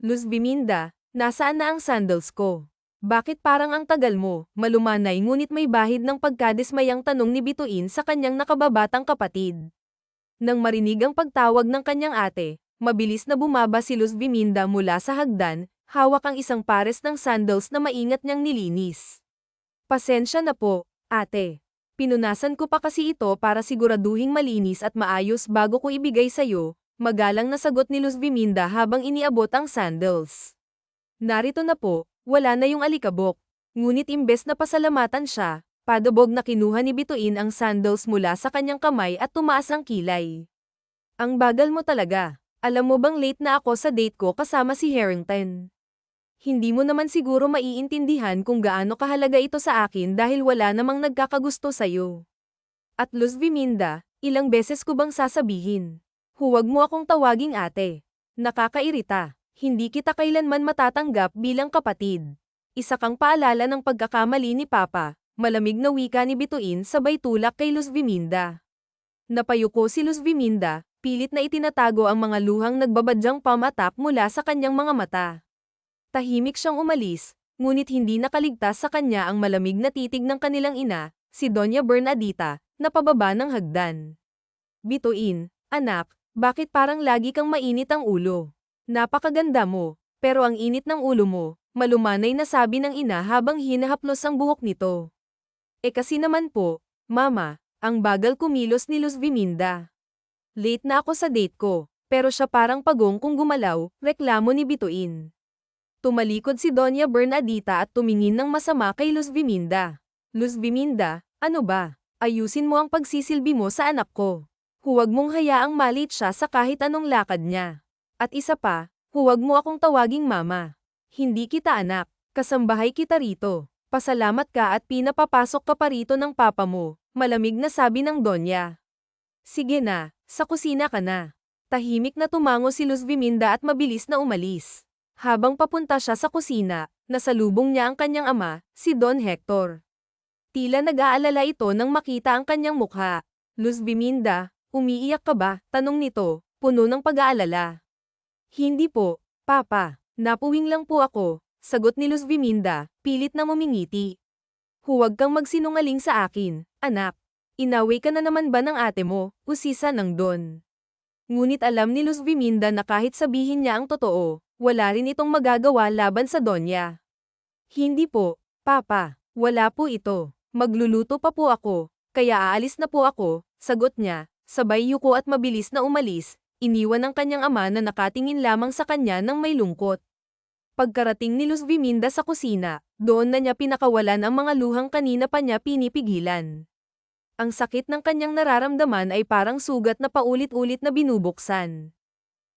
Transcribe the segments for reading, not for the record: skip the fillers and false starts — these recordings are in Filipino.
Luz Biminda, nasaan na ang sandals ko? Bakit parang ang tagal mo? Malumanay ngunit may bahid ng pagkadismayang tanong ni Bituin sa kanyang nakababatang kapatid. Nang marinig ang pagtawag ng kanyang ate, mabilis na bumaba si Luz Biminda mula sa hagdan, hawak ang isang pares ng sandals na maingat niyang nilinis. Pasensya na po, ate. Pinunasan ko pa kasi ito para siguraduhing malinis at maayos bago ko ibigay sa'yo, magalang na sagot ni Luz Biminda habang iniabot ang sandals. Narito na po, wala na yung alikabok. Ngunit imbes na pasalamatan siya, padabog na kinuha ni Bituin ang sandals mula sa kanyang kamay at tumaas ang kilay. Ang bagal mo talaga. Alam mo bang late na ako sa date ko kasama si Harrington? Hindi mo naman siguro maiintindihan kung gaano kahalaga ito sa akin dahil wala namang nagkakagusto sa'yo. At Luz Biminda, ilang beses ko bang sasabihin? Huwag mo akong tawaging ate. Nakakairita. Hindi kita kailanman matatanggap bilang kapatid. Isa kang paalala ng pagkakamali ni Papa, malamig na wika ni Bituin sabay tulak kay Luz Biminda. Napayuko si Luz Biminda, pilit na itinatago ang mga luhang nagbabadyang pamatap mula sa kanyang mga mata. Tahimik siyang umalis, ngunit hindi nakaligtas sa kanya ang malamig na titig ng kanilang ina, si Doña Bernadita, na pababa ng hagdan. Bituin, anak, bakit parang lagi kang mainit ang ulo? Napakaganda mo, pero ang init ng ulo mo, malumanay na sabi ng ina habang hinahaplos ang buhok nito. Kasi naman po, mama, ang bagal kumilos ni Luz Biminda. Late na ako sa date ko, pero siya parang pagong kung gumalaw, reklamo ni Bituin. Tumalikod si Doña Bernadita at tumingin ng masama kay Luz Biminda. Luz Biminda, ano ba? Ayusin mo ang pagsisilbi mo sa anak ko. Huwag mong hayaang malit siya sa kahit anong lakad niya. At isa pa, huwag mo akong tawaging mama. Hindi kita anak, kasambahay kita rito. Pasalamat ka at pinapapasok ka pa rito ng papa mo, malamig na sabi ng Donya. Sige na, sa kusina ka na. Tahimik na tumango si Luz Biminda at mabilis na umalis. Habang papunta siya sa kusina, nasalubong niya ang kanyang ama, si Don Hector. Tila nag-aalala ito nang makita ang kanyang mukha. Luz Biminda, umiiyak ka ba? Tanong nito, puno ng pag-aalala. Hindi po, Papa. Napuwing lang po ako, sagot ni Luz Biminda, pilit na ngumingiti. Huwag kang magsinungaling sa akin, anak. Inaway ka na naman ba ng ate mo, usisa ng Don. Ngunit alam ni Luz Biminda na kahit sabihin niya ang totoo, wala rin itong magagawa laban sa Donya. Hindi po, Papa. Wala po ito. Magluluto pa po ako, kaya aalis na po ako, sagot niya, sabay yuko at mabilis na umalis. Iniwan ng kanyang ama na nakatingin lamang sa kanya ng may lungkot. Pagkarating ni Luz Biminda sa kusina, doon na niya pinakawalan ang mga luhang kanina pa niya pinipigilan. Ang sakit ng kanyang nararamdaman ay parang sugat na paulit-ulit na binubuksan.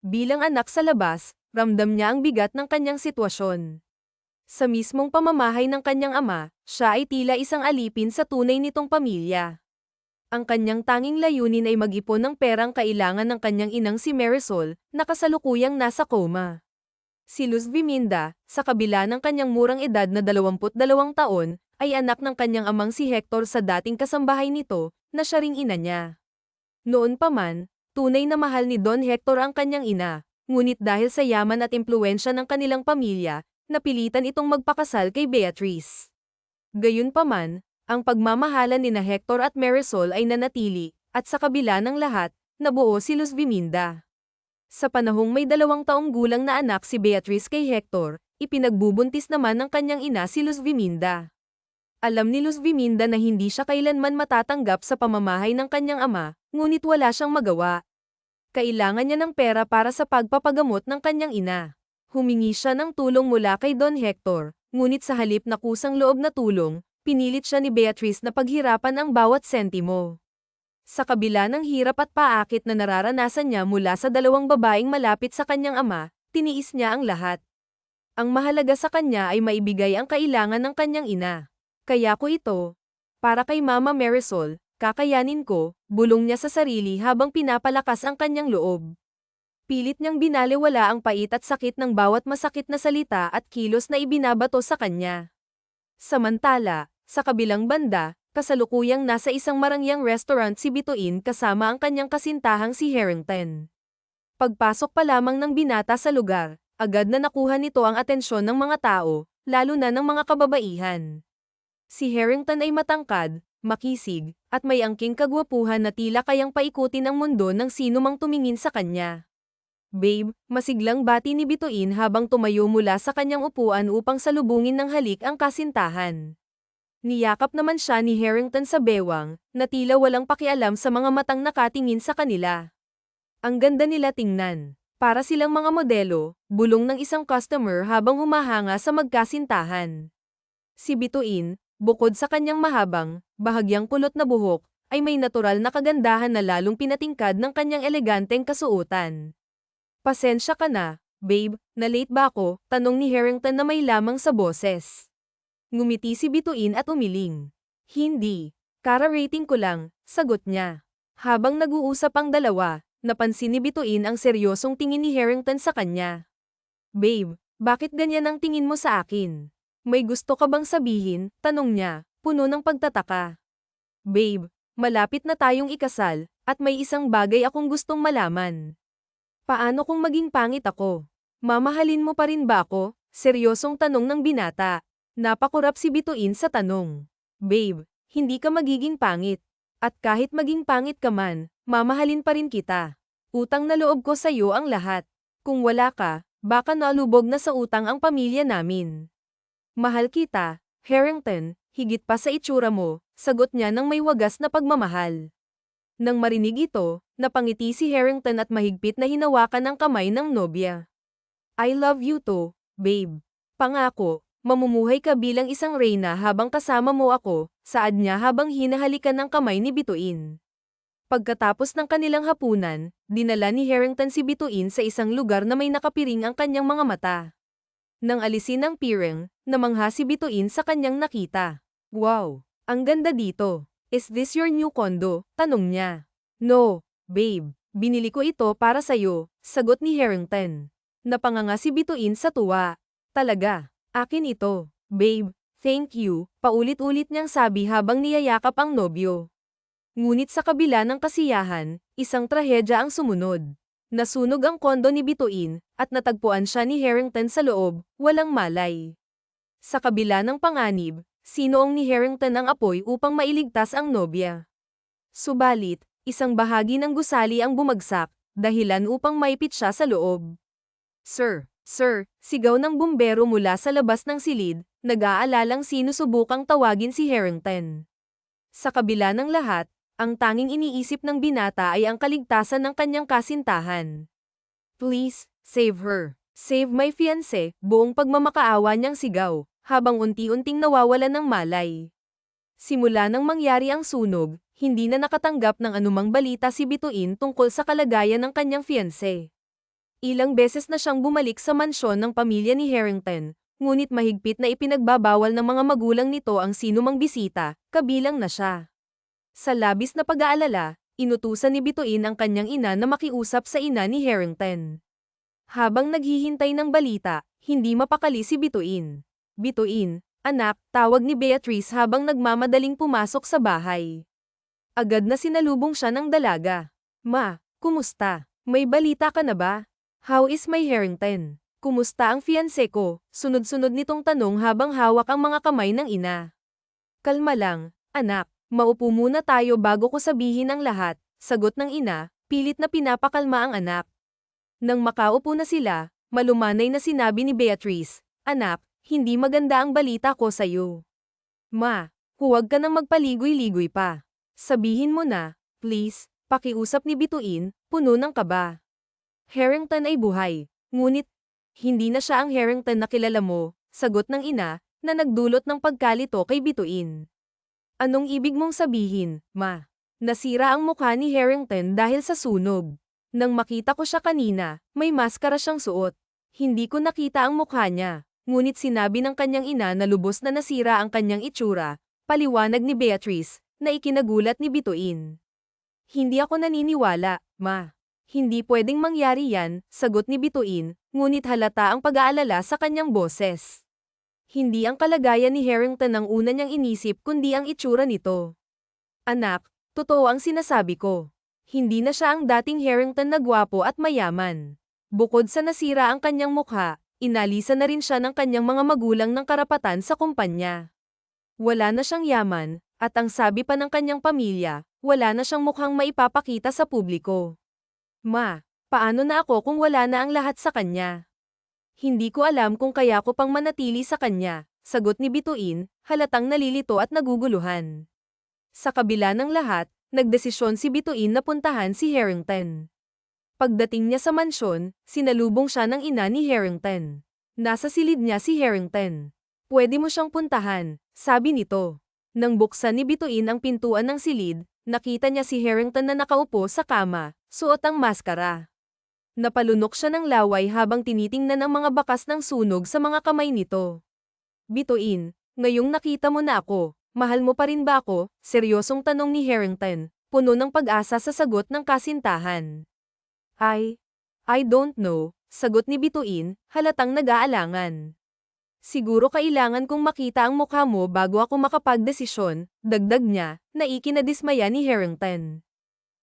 Bilang anak sa labas, ramdam niya ang bigat ng kanyang sitwasyon. Sa mismong pamamahay ng kanyang ama, siya ay tila isang alipin sa tunay nitong pamilya. Ang kanyang tanging layunin ay mag-ipon ng perang kailangan ng kanyang inang si Marisol, na kasalukuyang nasa coma. Si Luz Biminda, sa kabila ng kanyang murang edad na 22 taon, ay anak ng kanyang amang si Hector sa dating kasambahay nito, na siya ring ina niya. Noon pa man, tunay na mahal ni Don Hector ang kanyang ina, ngunit dahil sa yaman at impluwensya ng kanilang pamilya, napilitan itong magpakasal kay Beatrice. Gayunpaman, ang pagmamahalan ni na Hector at Marisol ay nanatili, at sa kabila ng lahat, nabuo si Luz Biminda. Sa panahong may 2 taong gulang na anak si Beatrice kay Hector, ipinagbubuntis naman ng kanyang ina si Luz Biminda. Alam ni Luz Biminda na hindi siya kailanman matatanggap sa pamamahay ng kanyang ama, ngunit wala siyang magawa. Kailangan niya ng pera para sa pagpapagamot ng kanyang ina. Humingi siya ng tulong mula kay Don Hector, ngunit sa halip na kusang loob na tulong, pinilit siya ni Beatrice na paghirapan ang bawat sentimo. Sa kabila ng hirap at paakit na nararanasan niya mula sa 2 babaeng malapit sa kanyang ama, tiniis niya ang lahat. Ang mahalaga sa kanya ay maibigay ang kailangan ng kanyang ina. Kaya ko ito. Para kay Mama Marisol, kakayanin ko, bulong niya sa sarili habang pinapalakas ang kanyang loob. Pilit niyang binaliwala ang pait at sakit ng bawat masakit na salita at kilos na ibinabato sa kanya. Samantala, sa kabilang banda, kasalukuyang nasa isang marangyang restaurant si Bituin kasama ang kanyang kasintahang si Harrington. Pagpasok pa lamang ng binata sa lugar, Agad na nakuha nito ang atensyon ng mga tao, lalo na ng mga kababaihan. Si Harrington ay matangkad, makisig, at may angking kagwapuhan na tila kayang paikutin ang mundo ng sino mang tumingin sa kanya. Babe, masiglang bati ni Bituin habang tumayo mula sa kanyang upuan upang salubungin ng halik ang kasintahan. Niyakap naman siya ni Harrington sa bewang, na tila walang pakialam sa mga matang nakatingin sa kanila. Ang ganda nila tingnan. Para silang mga modelo, bulong ng isang customer habang humahanga sa magkasintahan. Si Bituin, bukod sa kanyang mahabang, bahagyang kulot na buhok, ay may natural na kagandahan na lalong pinatingkad ng kanyang eleganteng kasuotan. Pasensya ka na, babe, na late ba ako? Tanong ni Harrington na may lamang sa boses. Ngumiti si Bituin at umiling. Hindi. Kara-rating ko lang, sagot niya. Habang nag-uusap ang dalawa, napansin ni Bituin ang seryosong tingin ni Harrington sa kanya. Babe, bakit ganyan ang tingin mo sa akin? May gusto ka bang sabihin? Tanong niya, puno ng pagtataka. Babe, malapit na tayong ikasal, at may isang bagay akong gustong malaman. Paano kung maging pangit ako? Mamahalin mo pa rin ba ako? Seryosong tanong ng binata. Napakurap si Bituin sa tanong. Babe, hindi ka magiging pangit. At kahit maging pangit ka man, mamahalin pa rin kita. Utang na loob ko sa iyo ang lahat. Kung wala ka, baka nalubog na sa utang ang pamilya namin. Mahal kita, Harrington, higit pa sa itsura mo, sagot niya ng may wagas na pagmamahal. Nang marinig ito, napangiti si Harrington at mahigpit na hinawakan ang kamay ng nobya. I love you too, babe. Pangako, mamumuhay ka bilang isang reyna habang kasama mo ako, saad niya habang hinahalikan ng kamay ni Bituin. Pagkatapos ng kanilang hapunan, dinala ni Harrington si Bituin sa isang lugar na may nakapiring ang kanyang mga mata. Nang alisin ang piring, namangha si Bituin sa kanyang nakita. Wow, ang ganda dito. Is this your new condo? Tanong niya. No, babe, binili ko ito para sa'yo, sagot ni Harrington. Napanganga si Bituin sa tuwa. Talaga, akin ito, babe, thank you, paulit-ulit niyang sabi habang niyayakap ang nobyo. Ngunit sa kabila ng kasiyahan, isang trahedya ang sumunod. Nasunog ang kondo ni Bituin, at natagpuan siya ni Harrington sa loob, walang malay. Sa kabila ng panganib, sinuong ni Harrington ang apoy upang mailigtas ang nobya. Subalit, isang bahagi ng gusali ang bumagsak, dahilan upang maipit siya sa loob. Sir, sigaw ng bumbero mula sa labas ng silid, nag-aalalang sinusubukang tawagin si Harrington. Sa kabila ng lahat, ang tanging iniisip ng binata ay ang kaligtasan ng kanyang kasintahan. Please, save her. Save my fiancé, buong pagmamakaawa niyang sigaw, habang unti-unting nawawalan ng malay. Simula nang mangyari ang sunog, hindi na nakatanggap ng anumang balita si Bituin tungkol sa kalagayan ng kanyang fiancé. Ilang beses na siyang bumalik sa mansyon ng pamilya ni Harrington, ngunit mahigpit na ipinagbabawal ng mga magulang nito ang sinumang bisita, kabilang na siya. Sa labis na pag-aalala, inutusan ni Bituin ang kanyang ina na makiusap sa ina ni Harrington. Habang naghihintay ng balita, hindi mapakali si Bituin. Bituin, anak, tawag ni Beatrice habang nagmamadaling pumasok sa bahay. Agad na sinalubong siya ng dalaga. Ma, kumusta? May balita ka na ba? How is my Harrington? Kumusta ang fiancé ko? Sunod-sunod nitong tanong habang hawak ang mga kamay ng ina. Kalma lang, anak. Maupo muna tayo bago ko sabihin ang lahat, sagot ng ina, pilit na pinapakalma ang anak. Nang makaupo na sila, malumanay na sinabi ni Beatrice, anak, hindi maganda ang balita ko sa'yo. Ma, huwag ka nang magpaligoy-ligoy pa. Sabihin mo na, please, pakiusap ni Bituin, puno ng kaba. Harrington ay buhay, ngunit, hindi na siya ang Harrington na kilala mo, sagot ng ina, na nagdulot ng pagkalito kay Bituin. Anong ibig mong sabihin, ma? Nasira ang mukha ni Harrington dahil sa sunog. Nang makita ko siya kanina, may maskara siyang suot. Hindi ko nakita ang mukha niya, ngunit sinabi ng kanyang ina na lubos na nasira ang kanyang itsura, paliwanag ni Beatrice, na ikinagulat ni Bituin. Hindi ako naniniwala, ma. Hindi pwedeng mangyari yan, sagot ni Bituin, ngunit halata ang pag-aalala sa kanyang boses. Hindi ang kalagayan ni Harrington ang una niyang inisip kundi ang itsura nito. Anak, totoo ang sinasabi ko. Hindi na siya ang dating Harrington na gwapo at mayaman. Bukod sa nasira ang kanyang mukha, inalisa na rin siya ng kanyang mga magulang ng karapatan sa kumpanya. Wala na siyang yaman, at ang sabi pa ng kanyang pamilya, wala na siyang mukhang maipapakita sa publiko. Ma, paano na ako kung wala na ang lahat sa kanya? Hindi ko alam kung kaya ko pang manatili sa kanya, sagot ni Bituin, halatang nalilito at naguguluhan. Sa kabila ng lahat, nagdesisyon si Bituin na puntahan si Harrington. Pagdating niya sa mansyon, sinalubong siya ng ina ni Harrington. Nasa silid niya si Harrington. Pwede mo siyang puntahan, sabi nito. Nang buksan ni Bituin ang pintuan ng silid, nakita niya si Harrington na nakaupo sa kama, suot ang maskara. Napalunok siya ng laway habang tinitingnan ang mga bakas ng sunog sa mga kamay nito. Bituin, ngayong nakita mo na ako, mahal mo pa rin ba ako? Seryosong tanong ni Harrington, puno ng pag-asa sa sagot ng kasintahan. I don't know, sagot ni Bituin, halatang nag-aalangan. Siguro kailangan kong makita ang mukha mo bago ako makapagdesisyon, dagdag niya, na ikinadismaya ni Harrington.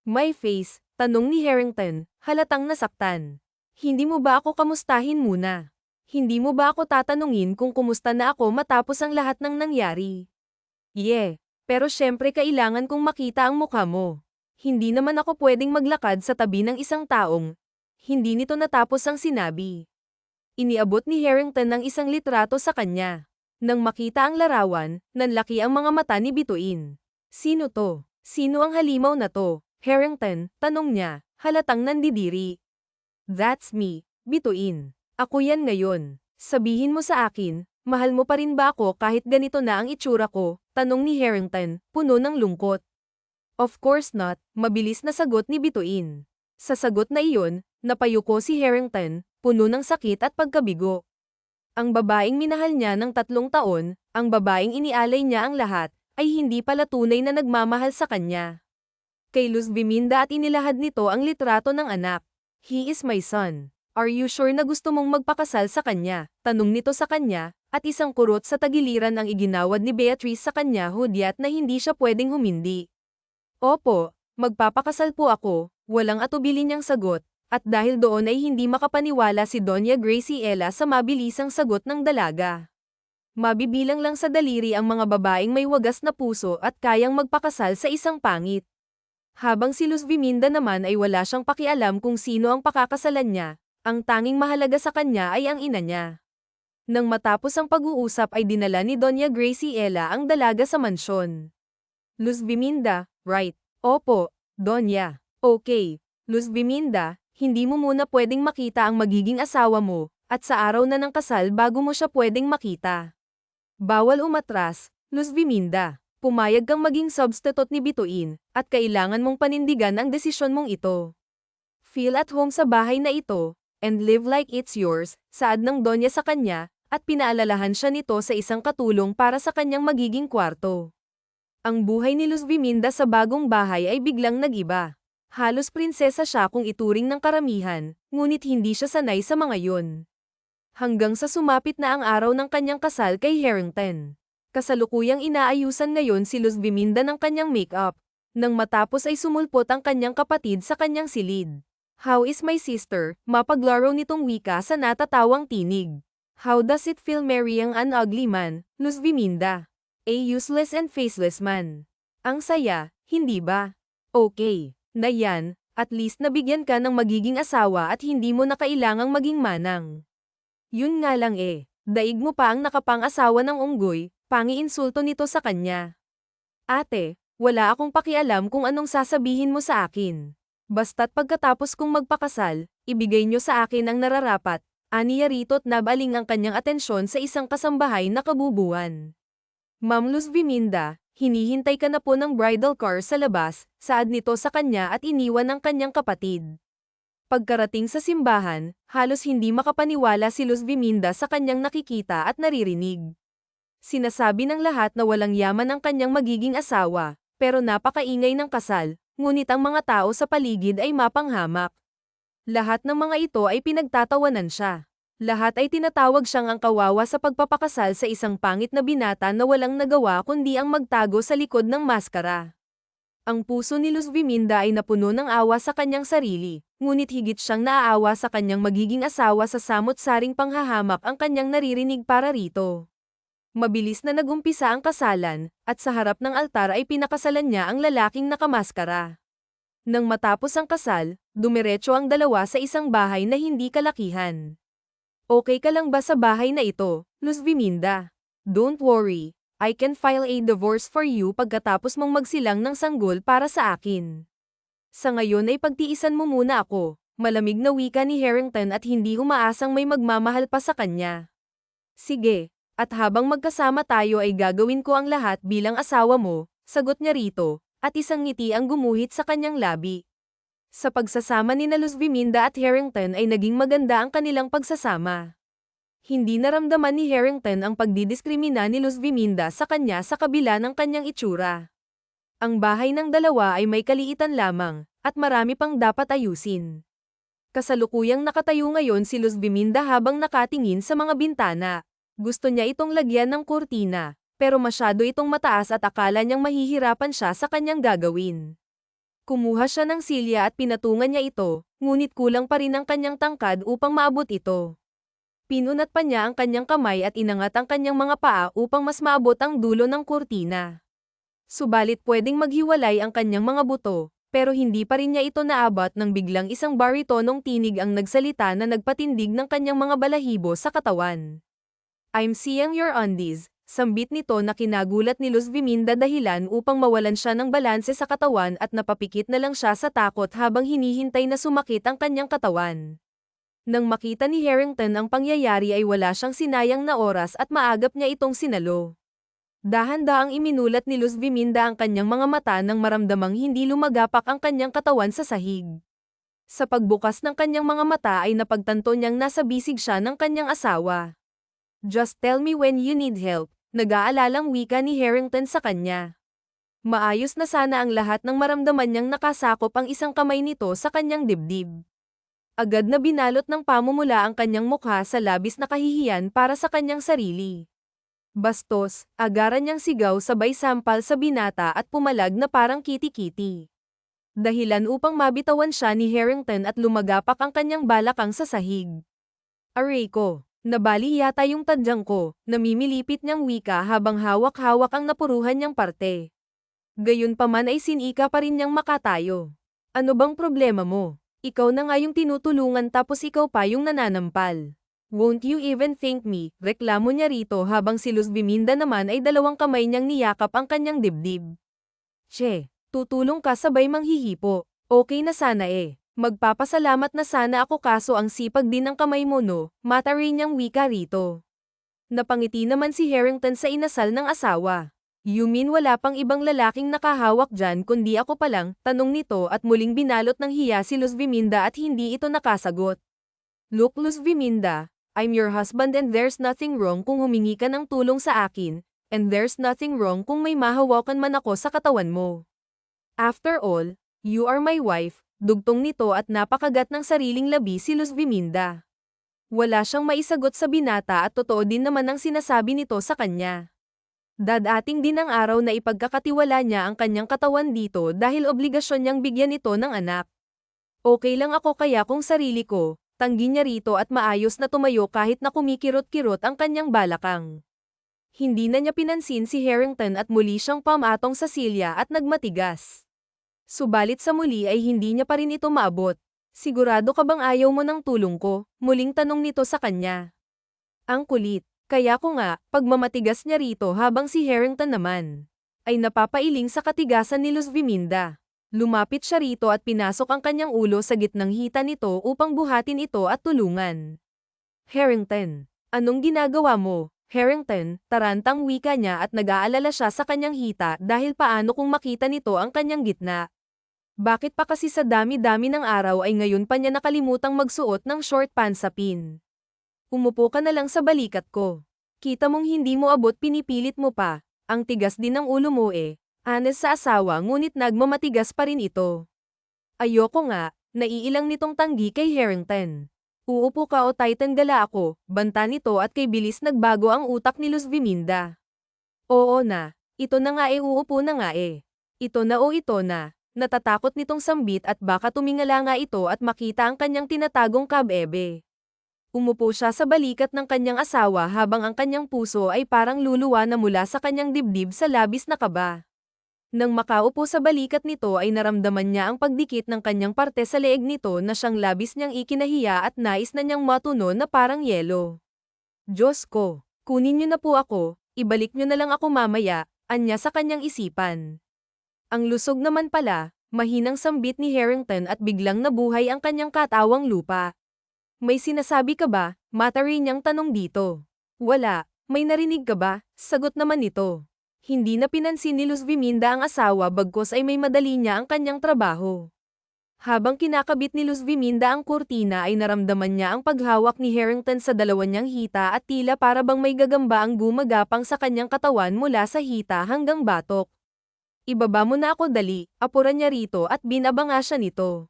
My face, tanong ni Harrington, halatang nasaktan. Hindi mo ba ako kamustahin muna? Hindi mo ba ako tatanungin kung kumusta na ako matapos ang lahat ng nangyari? Yeah, pero syempre kailangan kong makita ang mukha mo. Hindi naman ako pwedeng maglakad sa tabi ng isang taong. Hindi nito natapos ang sinabi. Iniabot ni Harrington ng isang litrato sa kanya. Nang makita ang larawan, nanlaki ang mga mata ni Bituin. Sino to? Sino ang halimaw na to? Harrington, tanong niya, halatang nandidiri. That's me, Bituin. Ako yan ngayon. Sabihin mo sa akin, mahal mo pa rin ba ako kahit ganito na ang itsura ko? Tanong ni Harrington, puno ng lungkot. Of course not, mabilis na sagot ni Bituin. Sa sagot na iyon, napayuko si Harrington, puno ng sakit at pagkabigo. Ang babaeng minahal niya ng 3 taon, ang babaeng inialay niya ang lahat, ay hindi pala tunay na nagmamahal sa kanya. Kay Luz Biminda at inilahad nito ang litrato ng anak. He is my son. Are you sure na gusto mong magpakasal sa kanya? Tanong nito sa kanya, at isang kurot sa tagiliran ang iginawad ni Beatrice sa kanya hudyat na hindi siya pwedeng humindi. Opo, magpapakasal po ako, walang atubili niyang sagot, at dahil doon ay hindi makapaniwala si Doña Graciela sa mabilisang sagot ng dalaga. Mabibilang lang sa daliri ang mga babaeng may wagas na puso at kayang magpakasal sa isang pangit. Habang si Luz Biminda naman ay wala siyang pakialam kung sino ang pakakasalan niya, ang tanging mahalaga sa kanya ay ang ina niya. Nang matapos ang pag-uusap ay dinala ni Doña Graciela ang dalaga sa mansyon. Luz Biminda, right? Opo, Doña. Okay, Luz Biminda, hindi mo muna pwedeng makita ang magiging asawa mo, at sa araw na ng kasal bago mo siya pwedeng makita. Bawal umatras, Luz Biminda. Pumayag kang maging substitute ni Bituin, at kailangan mong panindigan ang desisyon mong ito. Feel at home sa bahay na ito, and live like it's yours, saad ng Donya sa kanya, at pinaalalahan siya nito sa isang katulong para sa kanyang magiging kwarto. Ang buhay ni Luz Biminda sa bagong bahay ay biglang nag-iba. Halos prinsesa siya kung ituring ng karamihan, ngunit hindi siya sanay sa mga yun. Hanggang sa sumapit na ang araw ng kanyang kasal kay Harrington. Kasalukuyang inaayusan ngayon si Luz Biminda ng kanyang make-up. Nang matapos ay sumulpot ang kanyang kapatid sa kanyang silid. How is my sister? Mapaglaro nitong wika sa natatawang tinig. How does it feel marrying an ugly man, Luz Biminda? A useless and faceless man. Ang saya, hindi ba? Okay, na yan, at least nabigyan ka ng magiging asawa at hindi mo na kailangang maging manang. Yun nga lang daig mo pa ang nakapang-asawa ng unggoy. Pangi-insulto nito sa kanya. Ate, wala akong pakialam kung anong sasabihin mo sa akin. Basta't pagkatapos kong magpakasal, ibigay nyo sa akin ang nararapat, aniya rito't nabaling ang kanyang atensyon sa isang kasambahay na kabubuan. Ma'am Luz Biminda, hinihintay ka na po ng bridal car sa labas, saad nito sa kanya at iniwan ang kanyang kapatid. Pagkarating sa simbahan, halos hindi makapaniwala si Luz Biminda sa kanyang nakikita at naririnig. Sinasabi ng lahat na walang yaman ang kanyang magiging asawa, pero napakaingay ng kasal, ngunit ang mga tao sa paligid ay mapanghamak. Lahat ng mga ito ay pinagtatawanan siya. Lahat ay tinatawag siyang ang kawawa sa pagpapakasal sa isang pangit na binata na walang nagawa kundi ang magtago sa likod ng maskara. Ang puso ni Luz Viminda ay napuno ng awa sa kanyang sarili, ngunit higit siyang naaawa sa kanyang magiging asawa sa samot-saring panghahamak ang kanyang naririnig para rito. Mabilis na nagumpisa ang kasalan, at sa harap ng altar ay pinakasalan niya ang lalaking nakamaskara. Nang matapos ang kasal, dumiretso ang dalawa sa isang bahay na hindi kalakihan. Okay ka lang ba sa bahay na ito, Luz Viminda? Don't worry. I can file a divorce for you pagkatapos mong magsilang ng sanggol para sa akin. Sa ngayon ay pagtiisan mo muna ako, malamig na wika ni Harrington at hindi umaasang may magmamahal pa sa kanya. Sige, at habang magkasama tayo ay gagawin ko ang lahat bilang asawa mo, sagot niya rito, at isang ngiti ang gumuhit sa kanyang labi. Sa pagsasama ni Luz Viminda at Harrington ay naging maganda ang kanilang pagsasama. Hindi naramdaman ni Harrington ang pagdidiskrimina ni Luz Viminda sa kanya sa kabila ng kanyang itsura. Ang bahay ng dalawa ay may kaliitan lamang, at marami pang dapat ayusin. Kasalukuyang nakatayo ngayon si Luz Viminda habang nakatingin sa mga bintana. Gusto niya itong lagyan ng kurtina, pero masyado itong mataas at akala niyang mahihirapan siya sa kanyang gagawin. Kumuha siya ng silya at pinatungan niya ito, ngunit kulang pa rin ang kanyang tangkad upang maabot ito. Pinunat pa niya ang kanyang kamay at inangat ang kanyang mga paa upang mas maabot ang dulo ng kurtina. Subalit pwedeng maghiwalay ang kanyang mga buto, pero hindi pa rin niya ito naabot nang biglang isang baritonong tinig ang nagsalita na nagpatindig ng kanyang mga balahibo sa katawan. I'm seeing your undies, sambit nito na kinagulat ni Luz Viminda dahilan upang mawalan siya ng balanse sa katawan at napapikit na lang siya sa takot habang hinihintay na sumakit ang kanyang katawan. Nang makita ni Harrington ang pangyayari ay wala siyang sinayang na oras at maagap niya itong sinalo. Dahan-daang iminulat ni Luz Viminda ang kanyang mga mata nang maramdamang hindi lumagapak ang kanyang katawan sa sahig. Sa pagbukas ng kanyang mga mata ay napagtanto niyang nasa bisig siya ng kanyang asawa. Just tell me when you need help, nag-aalalang wika ni Harrington sa kanya. Maayos na sana ang lahat nang maramdaman niyang nakasakop ang isang kamay nito sa kanyang dibdib. Agad na binalot ng pamumula ang kanyang mukha sa labis na kahihiyan para sa kanyang sarili. Bastos, agaran niyang sigaw sabay sampal sa binata at pumalag na parang kiti-kiti. Dahilan upang mabitawan siya ni Harrington at lumagapak ang kanyang balakang sa sahig. Aray ko, nabali yata yung tadyang ko, namimilipit niyang wika habang hawak-hawak ang napuruhan niyang parte. Gayunpaman ay sinika pa rin niyang makatayo. Ano bang problema mo? Ikaw na nga yung tinutulungan tapos ikaw pa yung nananampal. Won't you even thank me? Reklamo niya rito habang si Luz Viminda naman ay dalawang kamay niyang niyakap ang kanyang dibdib. Che, tutulong ka sabay manghihipo. Okay na sana eh. Magpapasalamat na sana ako kaso ang sipag din ng kamay mo no, mata rin niyang wika rito. Napangiti naman si Harrington sa inasal ng asawa. You mean wala pang ibang lalaking nakahawak dyan kundi ako pa lang, tanong nito at muling binalot ng hiya si Luz Viminda at hindi ito nakasagot. Look Luz Viminda, I'm your husband and there's nothing wrong kung humingi ka ng tulong sa akin, and there's nothing wrong kung may mahawakan man ako sa katawan mo. After all, you are my wife, dugtong nito at napakagat ng sariling labi si Luz Viminda. Wala siyang maisagot sa binata at totoo din naman ang sinasabi nito sa kanya. Dadating din ang araw na ipagkakatiwala niya ang kanyang katawan dito dahil obligasyon niyang bigyan ito ng anak. Okay lang ako kaya kung sarili ko, tanggi niya rito at maayos na tumayo kahit na kumikirot-kirot ang kanyang balakang. Hindi na niya pinansin si Harrington at muli siyang pamatong sa silya at nagmatigas. Subalit sa muli ay hindi niya pa rin ito maabot. Sigurado ka bang ayaw mo ng tulong ko? Muling tanong nito sa kanya. Ang kulit. Kaya ko nga, pagmamatigas niya rito habang si Harrington naman ay napapailing sa katigasan ni Luz Viminda. Lumapit siya rito at pinasok ang kanyang ulo sa gitnang hita nito upang buhatin ito at tulungan. Harrington, anong ginagawa mo? Harrington, tarantang wika niya at nag-aalala siya sa kanyang hita dahil paano kung makita nito ang kanyang gitna. Bakit pa kasi sa dami-dami ng araw ay ngayon pa niya nakalimutang magsuot ng short pants sa pin? Umupo ka na lang sa balikat ko. Kita mong hindi mo abot pinipilit mo pa. Ang tigas din ng ulo mo eh. Honest sa asawa ngunit nagmamatigas pa rin ito. Ayoko nga, naiilang nitong tanggi kay Harrington. Uupo ka o titan gala ako, banta nito at kay bilis nagbago ang utak ni Luz Viminda. Oo na, ito na nga uupo na nga eh. Ito na o ito na. Natatakot nitong sambit at baka tumingala nga ito at makita ang kanyang tinatagong kabebe. Umupo siya sa balikat ng kanyang asawa habang ang kanyang puso ay parang luluwa na mula sa kanyang dibdib sa labis na kaba. Nang makaupo sa balikat nito ay naramdaman niya ang pagdikit ng kanyang parte sa leeg nito na siyang labis niyang ikinahiya at nais na niyang matuno na parang yelo. Diyos ko, kunin niyo na po ako, ibalik niyo na lang ako mamaya, anya sa kanyang isipan. Ang lusog naman pala, mahinang sambit ni Harrington at biglang nabuhay ang kanyang katawang lupa. May sinasabi ka ba? Matari niyang tanong dito. Wala, may narinig ka ba? Sagot naman nito. Hindi na pinansin ni Luz Viminda ang asawa bagkos ay may madali niya ang kanyang trabaho. Habang kinakabit ni Luz Viminda ang kurtina ay naramdaman niya ang paghawak ni Harrington sa dalawa niyang hita at tila para bang may gagamba ang gumagapang sa kanyang katawan mula sa hita hanggang batok. Ibaba mo na ako dali, apuran niya rito at binabanga siya nito.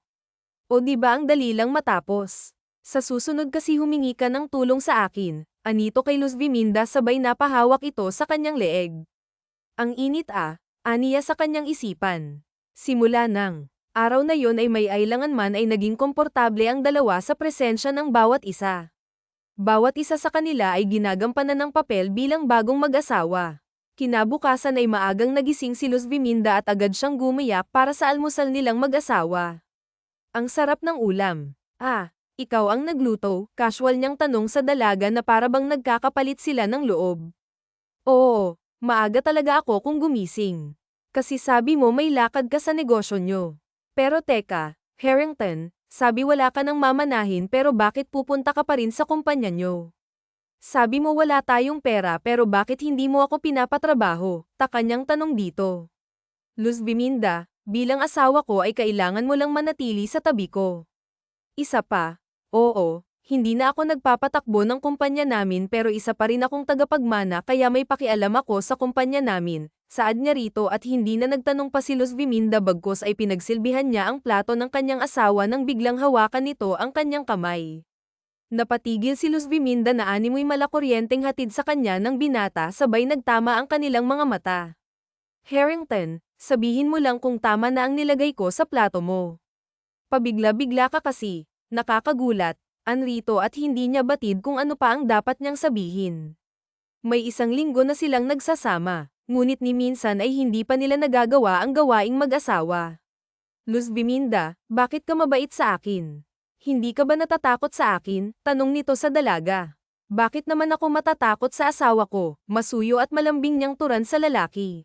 O di ba ang dali lang matapos? Sa susunod kasi humingi ka ng tulong sa akin, anito kay Luz Viminda sabay napahawak ito sa kanyang leeg. Ang init aniya sa kanyang isipan. Simula nang araw na yon ay may ailangan man ay naging komportable ang dalawa sa presensya ng bawat isa. Bawat isa sa kanila ay ginagampanan ng papel bilang bagong mag-asawa. Kinabukasan ay maagang nagising si Luz Viminda at agad siyang gumayak para sa almusal nilang mag-asawa. Ang sarap ng ulam. Ikaw ang nagluto, casual niyang tanong sa dalaga na para bang nagkakapalit sila ng loob. Oo, maaga talaga ako kung gumising. Kasi sabi mo may lakad ka sa negosyo nyo. Pero teka, Harrington, sabi wala ka nang mamanahin pero bakit pupunta ka pa rin sa kumpanya nyo? Sabi mo wala tayong pera pero bakit hindi mo ako pinapatrabaho? Taka niyang tanong dito. Luz Viminda, bilang asawa ko ay kailangan mo lang manatili sa tabi ko. Isa pa. Oo, hindi na ako nagpapatakbo ng kumpanya namin pero isa pa rin akong tagapagmana kaya may pakialam ako sa kumpanya namin, saad niya rito at hindi na nagtanong pa si Luz Viminda bagkos ay pinagsilbihan niya ang plato ng kanyang asawa nang biglang hawakan nito ang kanyang kamay. Napatigil si Luz Viminda na animoy malakuryenteng hatid sa kanya ng binata sabay nagtama ang kanilang mga mata. Harrington, sabihin mo lang kung tama na ang nilagay ko sa plato mo. Pabigla-bigla ka kasi. Nakakagulat, anrito at hindi niya batid kung ano pa ang dapat niyang sabihin. May isang linggo na silang nagsasama, ngunit ni minsan ay hindi pa nila nagagawa ang gawaing mag-asawa. Luz Viminda, bakit ka mabait sa akin? Hindi ka ba natatakot sa akin? Tanong nito sa dalaga. Bakit naman ako matatakot sa asawa ko? Masuyo at malambing niyang turan sa lalaki.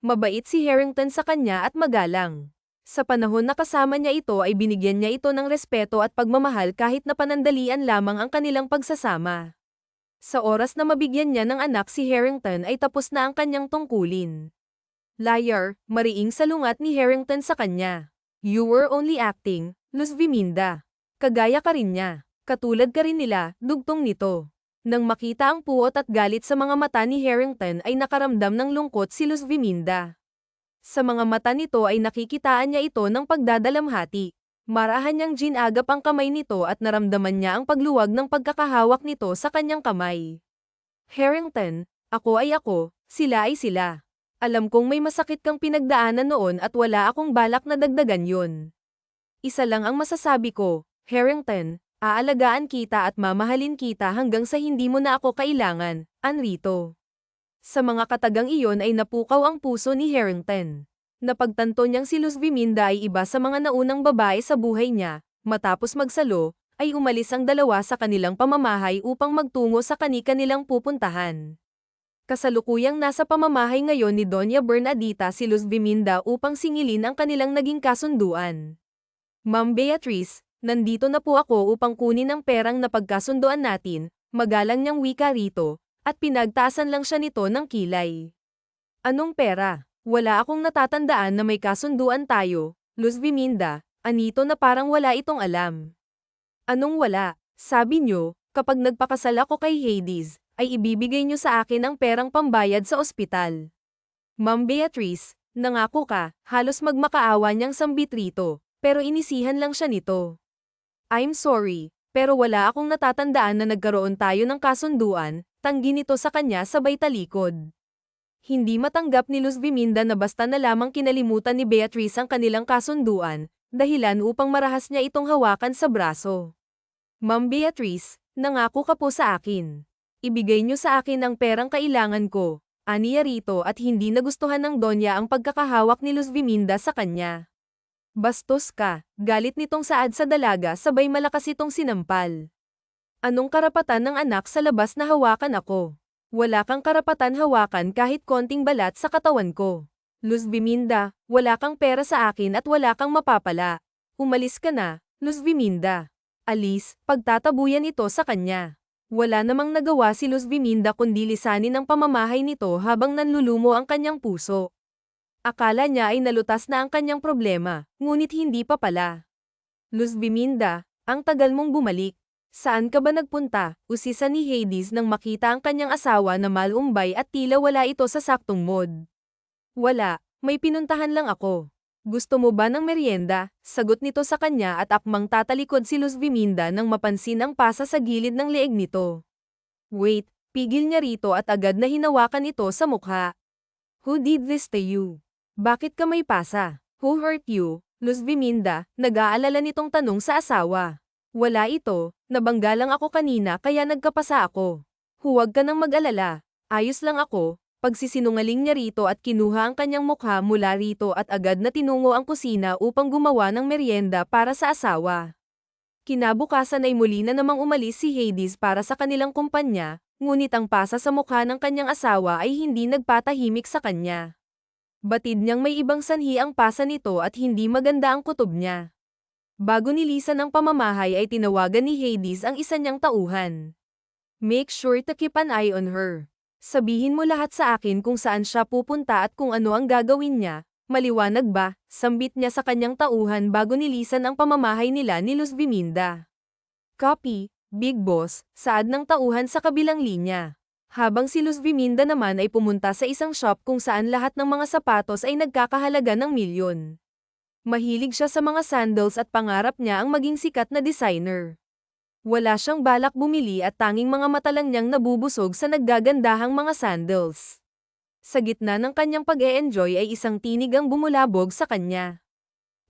Mabait si Harrington sa kanya at magalang. Sa panahon na kasama niya ito ay binigyan niya ito ng respeto at pagmamahal kahit na panandalian lamang ang kanilang pagsasama. Sa oras na mabigyan niya ng anak si Harrington ay tapos na ang kanyang tungkulin. Liar, mariing salungat ni Harrington sa kanya. You were only acting, Luz Viminda. Kagaya ka rin niya. Katulad ka rin nila, dugtong nito. Nang makita ang puot at galit sa mga mata ni Harrington ay nakaramdam ng lungkot si Luz Viminda. Sa mga mata nito ay nakikitaan niya ito ng pagdadalamhati. Marahan niyang ginagap ang kamay nito at naramdaman niya ang pagluwag ng pagkakahawak nito sa kanyang kamay. Harrington, ako ay ako, sila ay sila. Alam kong may masakit kang pinagdaanan noon at wala akong balak na dagdagan yun. Isa lang ang masasabi ko, Harrington, aalagaan kita at mamahalin kita hanggang sa hindi mo na ako kailangan, anrito. Sa mga katagang iyon ay napukaw ang puso ni Harrington. Napagtanto niyang si Luz Viminda ay iba sa mga naunang babae sa buhay niya, matapos magsalo, ay umalis ang dalawa sa kanilang pamamahay upang magtungo sa kani-kanilang pupuntahan. Kasalukuyang nasa pamamahay ngayon ni Doña Bernadita si Luz Viminda upang singilin ang kanilang naging kasunduan. Ma'am Beatrice, nandito na po ako upang kunin ang perang napagkasunduan natin, magalang niyang wika rito. At pinagtaasan lang siya nito ng kilay. Anong pera? Wala akong natatandaan na may kasunduan tayo, Luz Viminda, anito na parang wala itong alam. Anong wala? Sabi niyo, kapag nagpakasal ako kay Hades, ay ibibigay niyo sa akin ang perang pambayad sa ospital. Ma'am Beatrice, nangako ka, halos magmakaawa niyang sambit rito, pero inisihan lang siya nito. I'm sorry, pero wala akong natatandaan na nagkaroon tayo ng kasunduan. Tanggi nito sa kanya sabay talikod. Hindi matanggap ni Luz Viminda na basta na lamang kinalimutan ni Beatrice ang kanilang kasunduan, dahilan upang marahas niya itong hawakan sa braso. Ma'am Beatrice, nangako ka po sa akin. Ibigay niyo sa akin ang perang kailangan ko, aniya rito at hindi nagustuhan ng Donya ang pagkakahawak ni Luz Viminda sa kanya. Bastos ka, galit nitong saad sa dalaga sabay malakas itong sinampal. Anong karapatan ng anak sa labas na hawakan ako? Wala kang karapatan hawakan kahit konting balat sa katawan ko. Luz Viminda, wala kang pera sa akin at wala kang mapapala. Umalis ka na, Luz Viminda. Alis, pagtatabuyan ito sa kanya. Wala namang nagawa si Luz Viminda kundi lisanin ang pamamahay nito habang nanlulumo ang kanyang puso. Akala niya ay nalutas na ang kanyang problema, ngunit hindi pa pala. Luz Viminda, ang tagal mong bumalik. Saan ka ba nagpunta? Usisa ni Hades nang makita ang kanyang asawa na malumbay at tila wala ito sa saktong mood. Wala, may pinuntahan lang ako. Gusto mo ba ng merienda? Sagot nito sa kanya at akmang tatalikod si Luz Viminda nang mapansin ang pasa sa gilid ng leeg nito. Wait, pigil niya rito at agad na hinawakan ito sa mukha. Who did this to you? Bakit ka may pasa? Who hurt you? Luz Viminda, nag-aalala nitong tanong sa asawa. Wala ito, nabangga lang ako kanina kaya nagkapasa ako. Huwag ka nang mag-alala, ayos lang ako. Pagsisinungaling niya rito at kinuha ang kanyang mukha mula rito at agad na tinungo ang kusina upang gumawa ng merienda para sa asawa. Kinabukasan ay muli na namang umalis si Hades para sa kanilang kumpanya, ngunit ang pasa sa mukha ng kanyang asawa ay hindi nagpatahimik sa kanya. Batid niyang may ibang sanhi ang pasa nito at hindi maganda ang kutob niya. Bago nilisan ang pamamahay ay tinawagan ni Hades ang isa niyang tauhan. Make sure to keep an eye on her. Sabihin mo lahat sa akin kung saan siya pupunta at kung ano ang gagawin niya, maliwanag ba? Sambit niya sa kanyang tauhan bago nilisan ang pamamahay nila ni Luz Viminda. Copy, Big Boss, saad ng tauhan sa kabilang linya. Habang si Luz Viminda naman ay pumunta sa isang shop kung saan lahat ng mga sapatos ay nagkakahalaga ng milyon. Mahilig siya sa mga sandals at pangarap niya ang maging sikat na designer. Wala siyang balak bumili at tanging mga mata lang niyang nabubusog sa naggagandahang mga sandals. Sa gitna ng kanyang pag-e-enjoy ay isang tinig ang bumulabog sa kanya.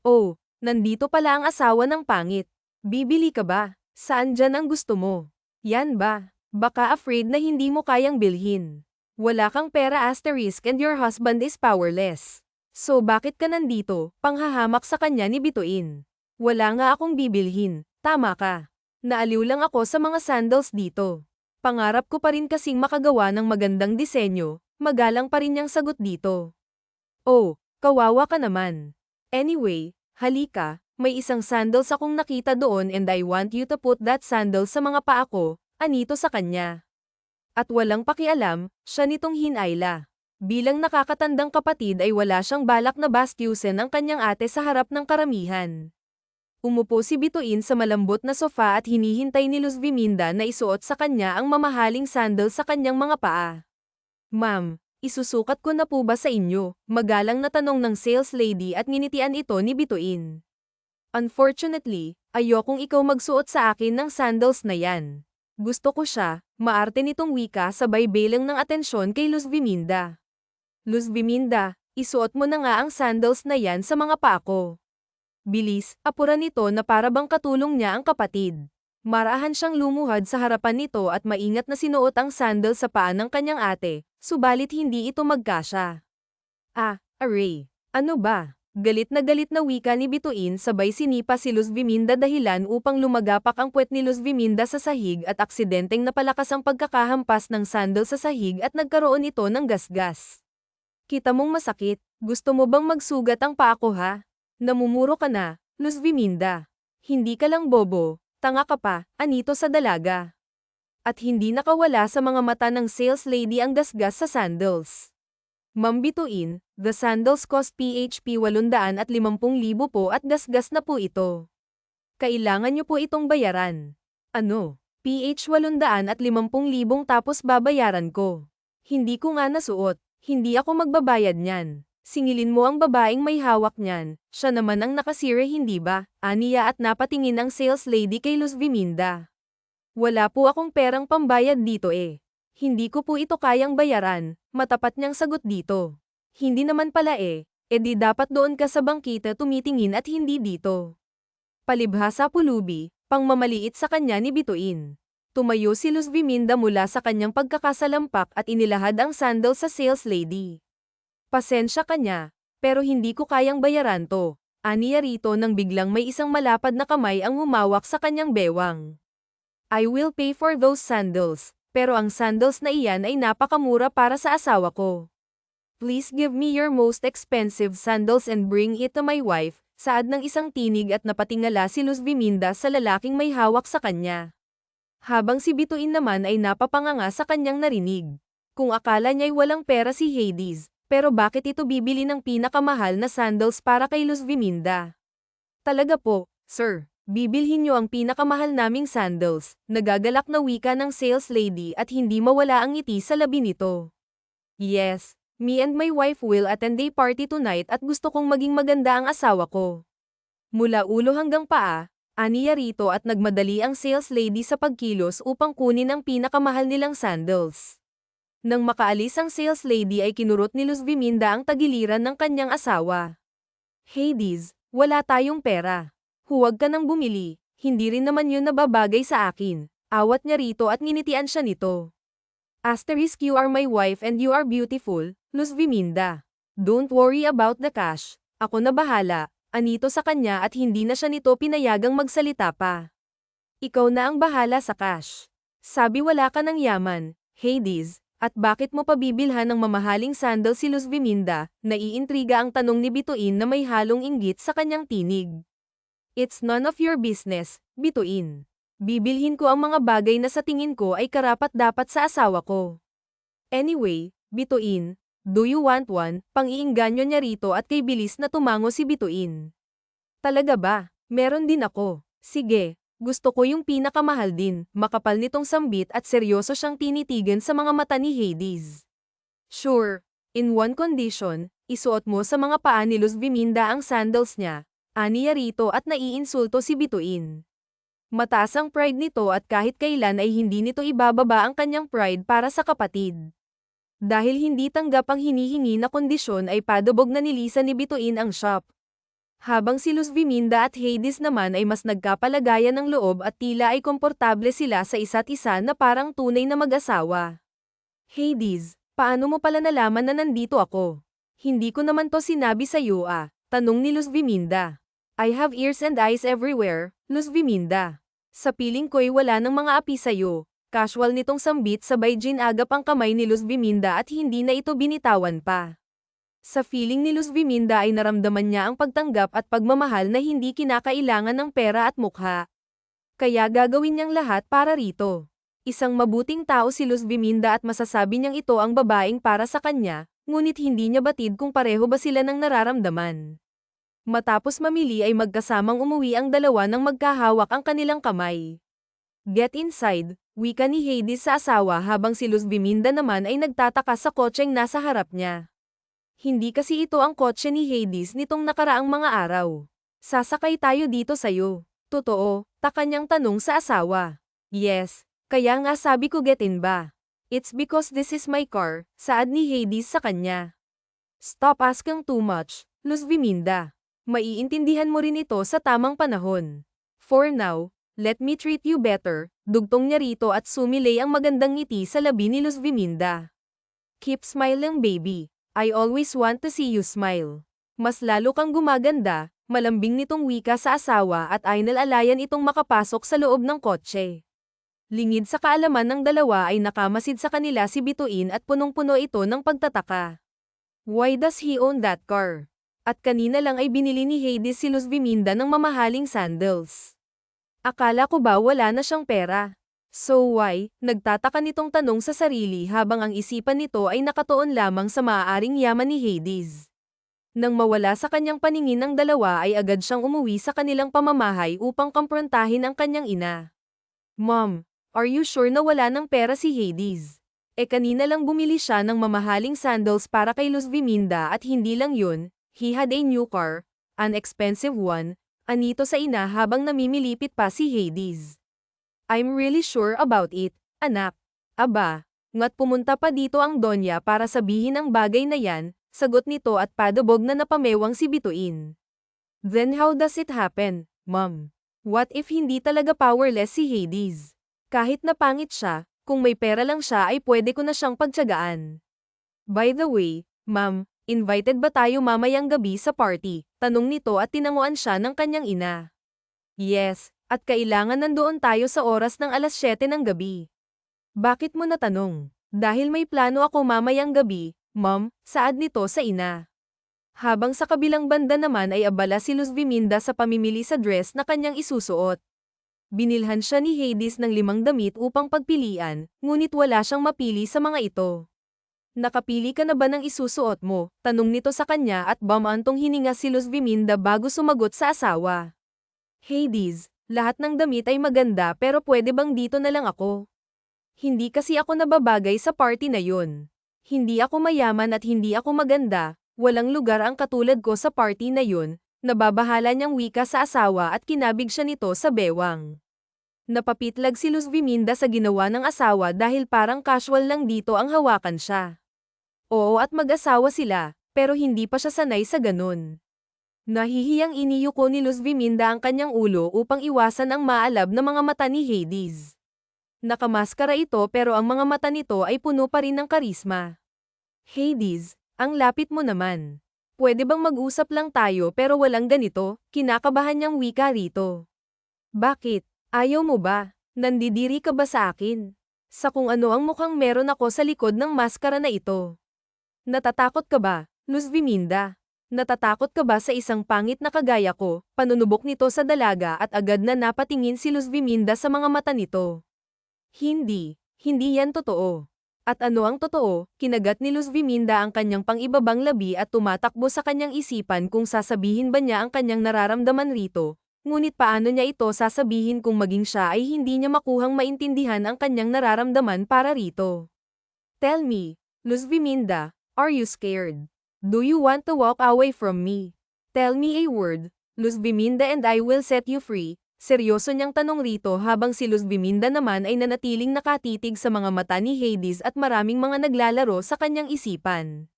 Oh, nandito pala ang asawa ng pangit. Bibili ka ba? Saan dyan ang gusto mo? Yan ba? Baka afraid na hindi mo kayang bilhin. Wala kang pera asterisk and your husband is powerless. So bakit ka nandito, panghahamak sa kanya ni Bituin? Wala nga akong bibilhin, tama ka. Naaliw lang ako sa mga sandals dito. Pangarap ko pa rin kasing makagawa ng magandang disenyo, magalang pa rin niyang sagot dito. Oh, kawawa ka naman. Anyway, halika, may isang sandals akong nakita doon and I want you to put that sandal sa mga paa ko, anito sa kanya. At walang pakialam, siya nitong Hinayla. Bilang nakakatandang kapatid ay wala siyang balak na bastyusin ang kanyang ate sa harap ng karamihan. Umupo si Bituin sa malambot na sofa at hinihintay ni Luz Viminda na isuot sa kanya ang mamahaling sandal sa kanyang mga paa. Ma'am, isusukat ko na po ba sa inyo? Magalang na tanong ng sales lady at nginitian ito ni Bituin. Unfortunately, ayokong ikaw magsuot sa akin ng sandals na yan. Gusto ko siya, maarte nitong wika sabay belang ng atensyon kay Luz Viminda. Luz Viminda, isuot mo na nga ang sandals na yan sa mga paa ko. Bilis, apuran nito na para bang katulong niya ang kapatid. Marahan siyang lumuhad sa harapan nito at maingat na sinuot ang sandals sa paa ng kanyang ate, subalit hindi ito magkasya. Ah, Aray, ano ba? Galit na wika ni Bituin sabay sinipa si Luz Viminda dahilan upang lumagapak ang puwet ni Luz Viminda sa sahig at aksidenteng napalakas ang pagkakahampas ng sandal sa sahig at nagkaroon ito ng gasgas. Kita mong masakit, gusto mo bang magsugat ang paa ko ha? Namumuro ka na, Luz Viminda. Hindi ka lang bobo, tanga ka pa, anito sa dalaga. At hindi nakawala sa mga mata ng sales lady ang gasgas sa sandals. Ma'am Bituin, the sandals cost PHP 850,000 po at gasgas na po ito. Kailangan niyo po itong bayaran. Ano? PH 850,000 tapos babayaran ko. Hindi ko nga nasuot. Hindi ako magbabayad niyan. Singilin mo ang babaeng may hawak niyan. Siya naman ang nakasire hindi ba? Aniya at napatingin ang sales lady kay Luz Viminda. Wala po akong perang pambayad dito eh. Hindi ko po ito kayang bayaran, matapat niyang sagot dito. Hindi naman pala di dapat doon ka sa bangkita tumitingin at hindi dito. Palibhasa pulubi, pangmamaliit sa kanya ni Bituin. Tumayo si Luz Viminda mula sa kanyang pagkakasalampak at inilahad ang sandal sa sales lady. Pasensya ka niya, pero hindi ko kayang bayaran to. Aniya rito nang biglang may isang malapad na kamay ang humawak sa kanyang bewang. I will pay for those sandals, pero ang sandals na iyan ay napakamura para sa asawa ko. Please give me your most expensive sandals and bring it to my wife, saad ng isang tinig at napatingala si Luz Viminda sa lalaking may hawak sa kanya. Habang si Bituin naman ay napapanganga sa kanyang narinig. Kung akala niya'y walang pera si Hades, pero bakit ito bibili ng pinakamahal na sandals para kay Luz Viminda? Talaga po, sir, bibilhin niyo ang pinakamahal naming sandals, nagagalak na wika ng sales lady at hindi mawala ang ngiti sa labi nito. Yes, me and my wife will attend a party tonight at gusto kong maging maganda ang asawa ko. Mula ulo hanggang paa, aniya rito at nagmadali ang sales lady sa pagkilos upang kunin ang pinakamahal nilang sandals. Nang makaalis ang sales lady ay kinurot ni Luz Viminda ang tagiliran ng kanyang asawa. Hades, wala tayong pera. Huwag ka nang bumili, hindi rin naman yun nababagay sa akin. Awat niya rito at nginitian siya nito. Asterisk, you are my wife and you are beautiful, Luz Viminda. Don't worry about the cash. Ako na bahala. Anito sa kanya at hindi na siya nito pinayagang magsalita pa. Ikaw na ang bahala sa cash. Sabi wala ka ng yaman, Hades, at bakit mo pabibilhan ng mamahaling sandal si Luz Viminda? Naiintriga ang tanong ni Bituin na may halong inggit sa kanyang tinig. It's none of your business, Bituin. Bibilhin ko ang mga bagay na sa tingin ko ay karapat-dapat sa asawa ko. Anyway, Bituin, do you want one? Pang-iingganyo niya rito at kay bilis na tumango si Bituin. Talaga ba? Meron din ako. Sige, gusto ko yung pinakamahal din. Makapal nitong sambit at seryoso siyang tinitigan sa mga mata ni Hades. Sure, in one condition, isuot mo sa mga paa ni Luz Viminda ang sandals niya. Aniya rito at naiinsulto si Bituin. Mataas ang pride nito at kahit kailan ay hindi nito ibababa ang kanyang pride para sa kapatid. Dahil hindi tanggap ang hinihingi na kondisyon ay padubog na nilisan ni Bituin ang shop. Habang si Luz Viminda at Hades naman ay mas nagkapalagayan ng loob at tila ay komportable sila sa isa't isa na parang tunay na mag-asawa. Hades, paano mo pala nalaman na nandito ako? Hindi ko naman to sinabi sa iyo tanong ni Luz Viminda. I have ears and eyes everywhere, Luz Viminda. Sa piling ko'y wala ng mga api sa'yo. Casual nitong sambit sabay ginagap ang kamay ni Luz Viminda at hindi na ito binitawan pa. Sa feeling ni Luz Viminda ay naramdaman niya ang pagtanggap at pagmamahal na hindi kinakailangan ng pera at mukha. Kaya gagawin niyang lahat para rito. Isang mabuting tao si Luz Viminda at masasabi niyang ito ang babaeng para sa kanya, ngunit hindi niya batid kung pareho ba sila ng nararamdaman. Matapos mamili ay magkasamang umuwi ang dalawa nang magkahawak ang kanilang kamay. Get inside, wika ni Hades sa asawa habang si Luz Viminda naman ay nagtataka sa kotseng nasa harap niya. Hindi kasi ito ang kotse ni Hades nitong nakaraang mga araw. Sasakay tayo dito sayo. Totoo, takanyang tanong sa asawa. Yes, kaya nga sabi ko get in ba. It's because this is my car, saad ni Hades sa kanya. Stop asking too much, Luz Viminda. Maiintindihan mo rin ito sa tamang panahon. For now, let me treat you better, dugtong niya rito at sumilay ang magandang ngiti sa labi ni Luz Viminda. Keep smiling baby, I always want to see you smile. Mas lalo kang gumaganda, malambing nitong wika sa asawa at ay nalalayan itong makapasok sa loob ng kotse. Lingid sa kaalaman ng dalawa ay nakamasid sa kanila si Bituin at punong-puno ito ng pagtataka. Why does he own that car? At kanina lang ay binili ni Hades si Luz Viminda ng mamahaling sandals. Akala ko ba wala na siyang pera? So why? Nagtataka nitong tanong sa sarili habang ang isipan nito ay nakatuon lamang sa maaaring yaman ni Hades. Nang mawala sa kanyang paningin ng dalawa ay agad siyang umuwi sa kanilang pamamahay upang kumprontahin ang kanyang ina. Mom, are you sure na wala ng pera si Hades? Kanina lang bumili siya ng mamahaling sandals para kay Luz Viminda at hindi lang yun, he had a new car, an expensive one, anito sa ina habang namimilipit pa si Hades. I'm really sure about it, anak. Aba, Ngat pumunta pa dito ang Donya para sabihin ang bagay na yan, sagot nito at padabog na napamewang si Bituin. Then how does it happen, Mom? What if hindi talaga powerless si Hades? Kahit na pangit siya, kung may pera lang siya ay pwede ko na siyang pagtiyagaan. By the way, Ma'am, invited ba tayo mamayang gabi sa party? Tanong nito at tinanguan siya ng kanyang ina. Yes, at kailangan nandoon tayo sa oras ng 7:00 ng gabi. Bakit mo natanong? Dahil may plano ako mamayang gabi, Mom, saad nito sa ina. Habang sa kabilang banda naman ay abala si Luz Viminda sa pamimili sa dress na kanyang isusuot. Binilhan siya ni Hades ng 5 damit upang pagpilian, ngunit wala siyang mapili sa mga ito. Nakapili ka na ba ng isusuot mo? Tanong nito sa kanya at bumantong hininga si Luz Viminda bago sumagot sa asawa. Hades, lahat ng damit ay maganda pero pwede bang dito na lang ako? Hindi kasi ako nababagay sa party na yun. Hindi ako mayaman at hindi ako maganda, walang lugar ang katulad ko sa party na yun, nababahala niyang wika sa asawa at kinabig siya nito sa bewang. Napapitlag si Luz Viminda sa ginawa ng asawa dahil parang casual lang dito ang hawakan siya. Oo at mag-asawa sila, pero hindi pa siya sanay sa ganun. Nahihiyang iniyuko ni Luz Viminda ang kanyang ulo upang iwasan ang maalab na mga mata ni Hades. Nakamaskara ito pero ang mga mata nito ay puno pa rin ng karisma. Hades, ang lapit mo naman. Pwede bang mag-usap lang tayo pero walang ganito? Kinakabahan niyang wika rito. Bakit? Ayaw mo ba? Nandidiri ka ba sa akin? Sa kung ano ang mukhang meron ako sa likod ng maskara na ito. Natatakot ka ba, Luz Viminda? Natatakot ka ba sa isang pangit na kagaya ko? Panunubok nito sa dalaga at agad na napatingin si Luz Viminda sa mga mata nito. Hindi yan totoo. At ano ang totoo? Kinagat ni Luz Viminda ang kanyang pang-ibabang labi at tumatakbo sa kanyang isipan kung sasabihin ba niya ang kanyang nararamdaman rito. Ngunit paano niya ito sasabihin kung maging siya ay hindi niya makuhang maintindihan ang kanyang nararamdaman para rito? Tell me, Luz Viminda, are you scared? Do you want to walk away from me? Tell me a word, Luz Viminda and I will set you free. Seryoso niyang tanong rito habang si Luz Viminda naman ay nanatiling nakatitig sa mga mata ni Hades at maraming mga naglalaro sa kanyang isipan.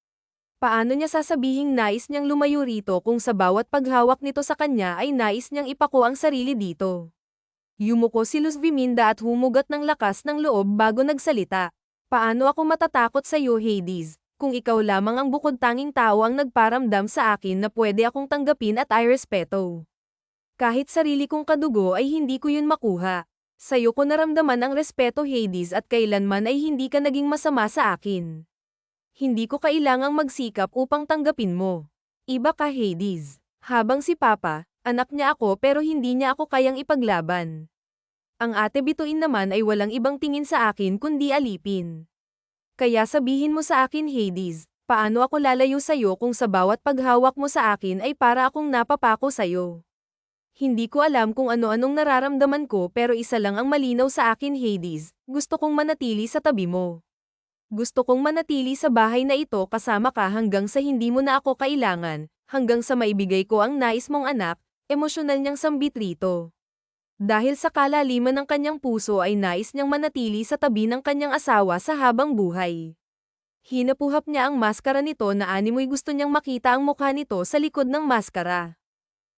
Paano niya sasabihing nais niyang lumayo rito kung sa bawat paghawak nito sa kanya ay nais niyang ipako ang sarili dito? Yumuko si Luz Viminda at humugot ng lakas ng loob bago nagsalita. Paano ako matatakot sa iyo, Hades, kung ikaw lamang ang bukod-tanging tao ang nagparamdam sa akin na pwede akong tanggapin at ay respeto. Kahit sarili kong kadugo ay hindi ko yun makuha. Sa'yo ko naramdaman ang respeto, Hades, at kailanman ay hindi ka naging masama sa akin. Hindi ko kailangang magsikap upang tanggapin mo. Iba ka, Hades. Habang si Papa, anak niya ako pero hindi niya ako kayang ipaglaban. Ang ate Bituin naman ay walang ibang tingin sa akin kundi alipin. Kaya sabihin mo sa akin, Hades, paano ako lalayo sa'yo kung sa bawat paghawak mo sa akin ay para akong napapako sa'yo? Hindi ko alam kung ano-anong nararamdaman ko pero isa lang ang malinaw sa akin, Hades, gusto kong manatili sa tabi mo. Gusto kong manatili sa bahay na ito kasama ka hanggang sa hindi mo na ako kailangan, hanggang sa maibigay ko ang nais mong anak, emosyonal niyang sambit rito. Dahil sa kalaliman ng kanyang puso ay nais niyang manatili sa tabi ng kanyang asawa sa habang buhay. Hinapuhap niya ang maskara nito na animoy gusto niyang makita ang mukha nito sa likod ng maskara.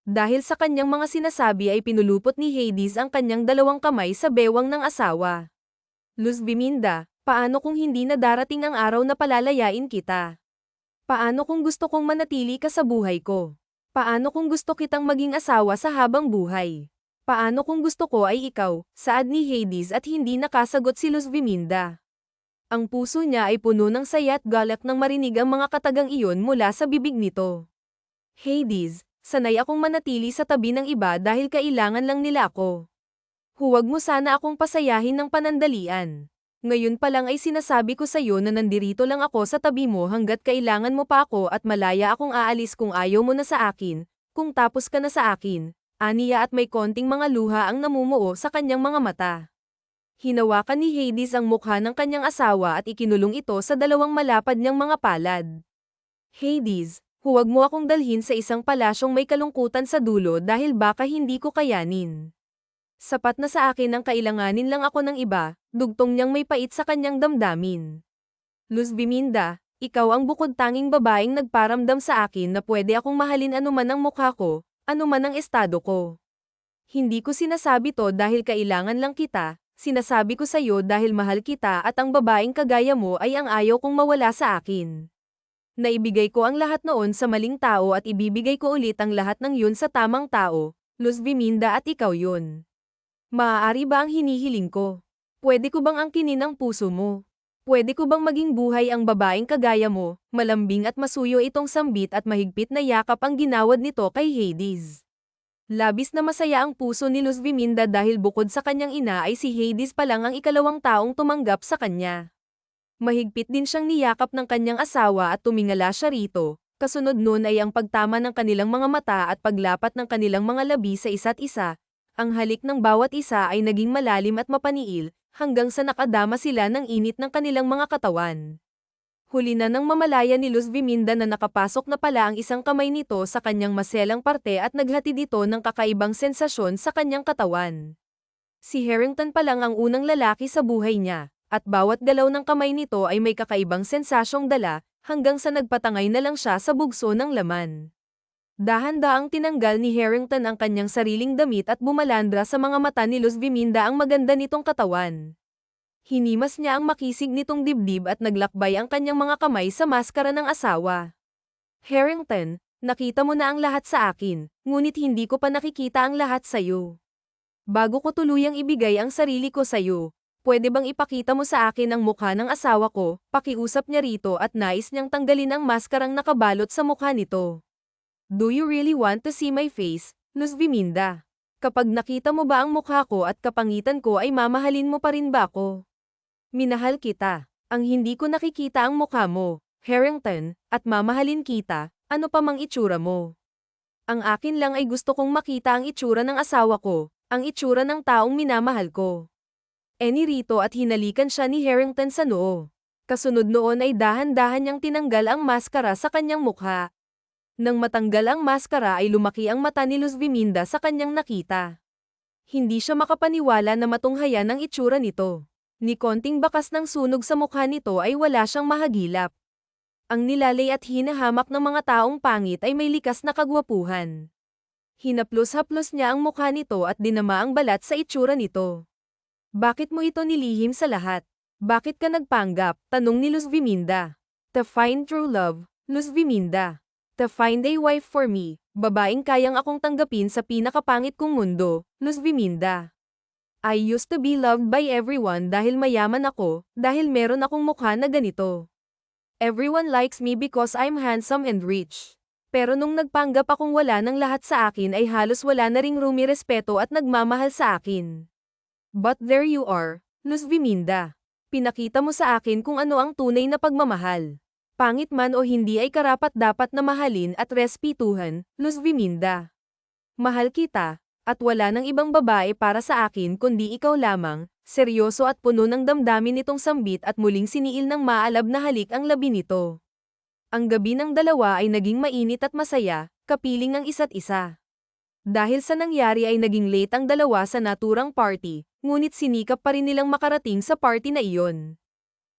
Dahil sa kanyang mga sinasabi ay pinulupot ni Hades ang kanyang 2 kamay sa bewang ng asawa. Luz Viminda, paano kung hindi na darating ang araw na palalayain kita? Paano kung gusto kong manatili ka sa buhay ko? Paano kung gusto kitang maging asawa sa habang buhay? Paano kung gusto ko ay ikaw, saad ni Hades at hindi nakasagot si Luz Viminda. Ang puso niya ay puno ng saya at galak nang marinig ang mga katagang iyon mula sa bibig nito. Hades, sanay akong manatili sa tabi ng iba dahil kailangan lang nila ako. Huwag mo sana akong pasayahin ng panandalian. Ngayon pa lang ay sinasabi ko sa iyo na nandirito lang ako sa tabi mo hanggat kailangan mo pa ako at malaya akong aalis kung ayaw mo na sa akin, kung tapos ka na sa akin, aniya at may konting mga luha ang namumuo sa kanyang mga mata. Hinawakan ni Hades ang mukha ng kanyang asawa at ikinulong ito sa 2 malapad niyang mga palad. Hades, huwag mo akong dalhin sa isang palasyong may kalungkutan sa dulo dahil baka hindi ko kayanin. Sapat na sa akin ang kailanganin lang ako ng iba, dugtong niyang may pait sa kanyang damdamin. Luz Viminda, ikaw ang bukod tanging babaeng nagparamdam sa akin na pwede akong mahalin anuman ang mukha ko, anuman ang estado ko. Hindi ko sinasabi to dahil kailangan lang kita, sinasabi ko sa'yo dahil mahal kita at ang babaeng kagaya mo ay ang ayaw kong mawala sa akin. Naibigay ko ang lahat noon sa maling tao at ibibigay ko ulit ang lahat ng yun sa tamang tao, Luz Viminda, at ikaw yun. Maaari ba ang hinihiling ko? Pwede ko bang angkinin ang puso mo? Pwede ko bang maging buhay ang babaeng kagaya mo, malambing at masuyo itong sambit at mahigpit na yakap ang ginawad nito kay Hades. Labis na masaya ang puso ni Luz Viminda dahil bukod sa kanyang ina ay si Hades pa lang ang ikalawang taong tumanggap sa kanya. Mahigpit din siyang niyakap ng kanyang asawa at tumingala siya rito, kasunod nun ay ang pagtama ng kanilang mga mata at paglapat ng kanilang mga labi sa isa't isa. Ang halik ng bawat isa ay naging malalim at mapaniil, hanggang sa nakadama sila ng init ng kanilang mga katawan. Huli na nang mamalaya ni Luz Viminda na nakapasok na pala ang isang kamay nito sa kanyang maselang parte at naghatid ito ng kakaibang sensasyon sa kanyang katawan. Si Harrington pa lang ang unang lalaki sa buhay niya, at bawat galaw ng kamay nito ay may kakaibang sensasyong dala, hanggang sa nagpatangay na lang siya sa bugso ng laman. Dahan-daang tinanggal ni Harrington ang kanyang sariling damit at bumalandra sa mga mata ni Luz Viminda ang maganda nitong katawan. Hinimas niya ang makisig nitong dibdib at naglakbay ang kanyang mga kamay sa maskara ng asawa. Harrington, nakita mo na ang lahat sa akin, ngunit hindi ko pa nakikita ang lahat sa'yo. Bago ko tuluyang ibigay ang sarili ko sa'yo, pwede bang ipakita mo sa akin ang mukha ng asawa ko? Pakiusap niya rito at nais niyang tanggalin ang maskarang nakabalot sa mukha nito. Do you really want to see my face, Luz Viminda? Kapag nakita mo ba ang mukha ko at kapangitan ko ay mamahalin mo pa rin ba ako? Minahal kita. Ang hindi ko nakikita ang mukha mo, Harrington, at mamahalin kita, ano pa mang itsura mo. Ang akin lang ay gusto kong makita ang itsura ng asawa ko, ang itsura ng taong minamahal ko. Rito at hinalikan siya ni Harrington sa noo. Kasunod noon ay dahan-dahan niyang tinanggal ang maskara sa kanyang mukha. Nang matanggal ang maskara ay lumaki ang mata ni Luz Viminda sa kanyang nakita. Hindi siya makapaniwala na matunghayan ang itsura nito. Ni konting bakas ng sunog sa mukha nito ay wala siyang mahagilap. Ang nilalay at hinahamak ng mga taong pangit ay may likas na kagwapuhan. Hinaplos-haplos niya ang mukha nito at dinama ang balat sa itsura nito. Bakit mo ito nilihim sa lahat? Bakit ka nagpanggap? Tanong ni Luz Viminda. To find true love, Luz Viminda. To find a wife for me, babaeng kayang akong tanggapin sa pinakapangit kong mundo, Luz Viminda. I used to be loved by everyone dahil mayaman ako, dahil meron akong mukha na ganito. Everyone likes me because I'm handsome and rich. Pero nung nagpanggap akong wala ng lahat sa akin ay halos wala na ring rumirespeto at nagmamahal sa akin. But there you are, Luz Viminda. Pinakita mo sa akin kung ano ang tunay na pagmamahal. Pangit man o hindi ay karapat-dapat na mahalin at respetuhan, Luz Viminda. Mahal kita, at wala nang ibang babae para sa akin kundi ikaw lamang. Seryoso at puno ng damdamin nitong sambit at muling siniil ng maalab na halik ang labi nito. Ang gabi ng dalawa ay naging mainit at masaya, kapiling ang isa't isa. Dahil sa nangyari ay naging late ang dalawa sa naturang party, ngunit sinikap pa rin nilang makarating sa party na iyon.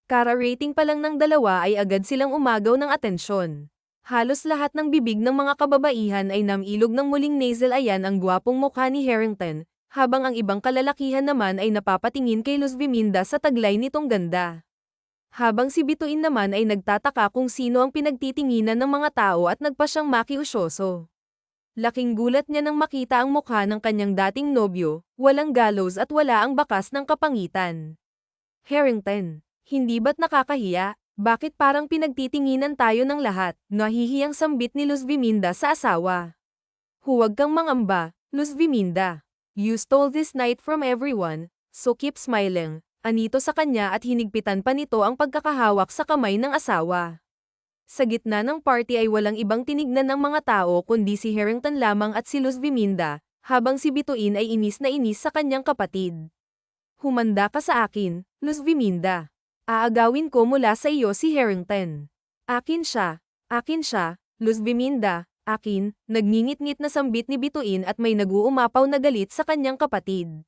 Kara-rating pa lang ng dalawa ay agad silang umagaw ng atensyon. Halos lahat ng bibig ng mga kababaihan ay namilog ng muling nasal ayan ang gwapong mukha ni Harrington, habang ang ibang kalalakihan naman ay napapatingin kay Luz Viminda sa taglay nitong ganda. Habang si Bituin naman ay nagtataka kung sino ang pinagtitinginan ng mga tao at nagpa siyang makiusyoso. Laking gulat niya nang makita ang mukha ng kanyang dating nobyo, walang gallows at wala ang bakas ng kapangitan. Harrington, hindi ba't nakakahiya? Bakit parang pinagtitinginan tayo ng lahat? Nahihiyang sambit ni Luz Viminda sa asawa. Huwag kang mangamba, Luz Viminda. You stole this night from everyone, so keep smiling. Anito sa kanya at hinigpitan pa nito ang pagkakahawak sa kamay ng asawa. Sa gitna ng party ay walang ibang tinignan ng mga tao kundi si Harrington lamang at si Luz Viminda, habang si Bituin ay inis na inis sa kanyang kapatid. Humanda ka sa akin, Luz Viminda. Aagawin ko mula sa iyo si Harrington. Akin siya, Luz Viminda, akin, nagngingit-ngit na sambit ni Bituin at may nag-uumapaw na galit sa kanyang kapatid.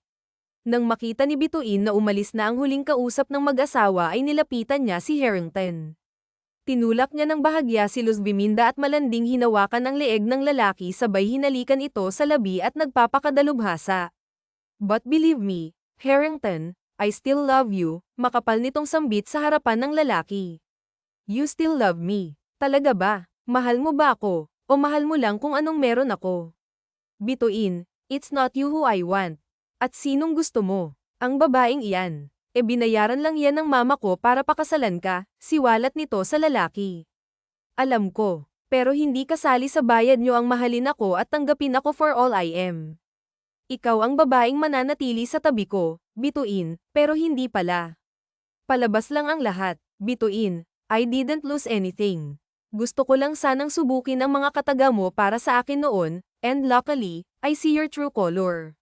Nang makita ni Bituin na umalis na ang huling kausap ng mag-asawa ay nilapitan niya si Harrington. Tinulak niya ng bahagya si Luz Biminda at malanding hinawakan ang leeg ng lalaki sabay hinalikan ito sa labi at nagpapakadalubhasa. But believe me, Harrington, I still love you, makapal nitong sambit sa harapan ng lalaki. You still love me. Talaga ba? Mahal mo ba ako? O mahal mo lang kung anong meron ako? Bituin, it's not you who I want. At sinong gusto mo? Ang babaeng iyan. E binayaran lang yan ng mama ko para pakasalan ka, siwalat nito sa lalaki. Alam ko, pero hindi kasali sa bayad nyo ang mahalin ako at tanggapin ako for all I am. Ikaw ang babaeng mananatili sa tabi ko, Bituin, pero hindi pala. Palabas lang ang lahat, Bituin, I didn't lose anything. Gusto ko lang sanang subukin ang mga kataga mo para sa akin noon, and luckily, I see your true color.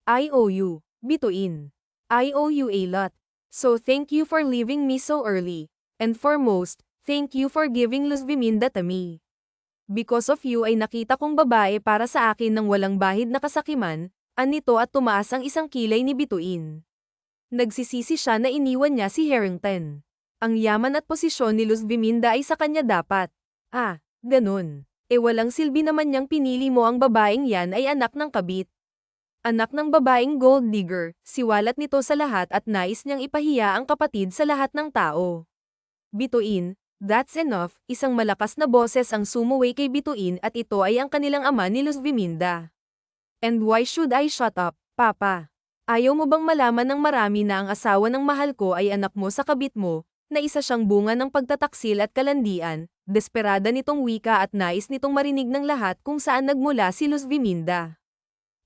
I owe you, Bituin. I owe you a lot. So thank you for leaving me so early. And foremost, thank you for giving Luz Biminda to me. Because of you ay nakita kong babae para sa akin ng walang bahid na kasakiman, anito at tumaas ang isang kilay ni Bituin. Nagsisisi siya na iniwan niya si Harrington. Ang yaman at posisyon ni Luz Biminda ay sa kanya dapat. Ah, ganun. E walang silbi naman niyang pinili mo ang babaeng yan ay anak ng kabit. Anak ng babaeng gold digger, siwalat nito sa lahat at nais niyang ipahiya ang kapatid sa lahat ng tao. Bituin, that's enough, isang malakas na boses ang sumuway kay Bituin at ito ay ang kanilang ama ni Luz Biminda. And why should I shut up, Papa? Ayaw mo bang malaman ng marami na ang asawa ng mahal ko ay anak mo sa kabit mo, na isa siyang bunga ng pagtataksil at kalandian, desperada nitong wika at nais nitong marinig ng lahat kung saan nagmula si Luz Biminda.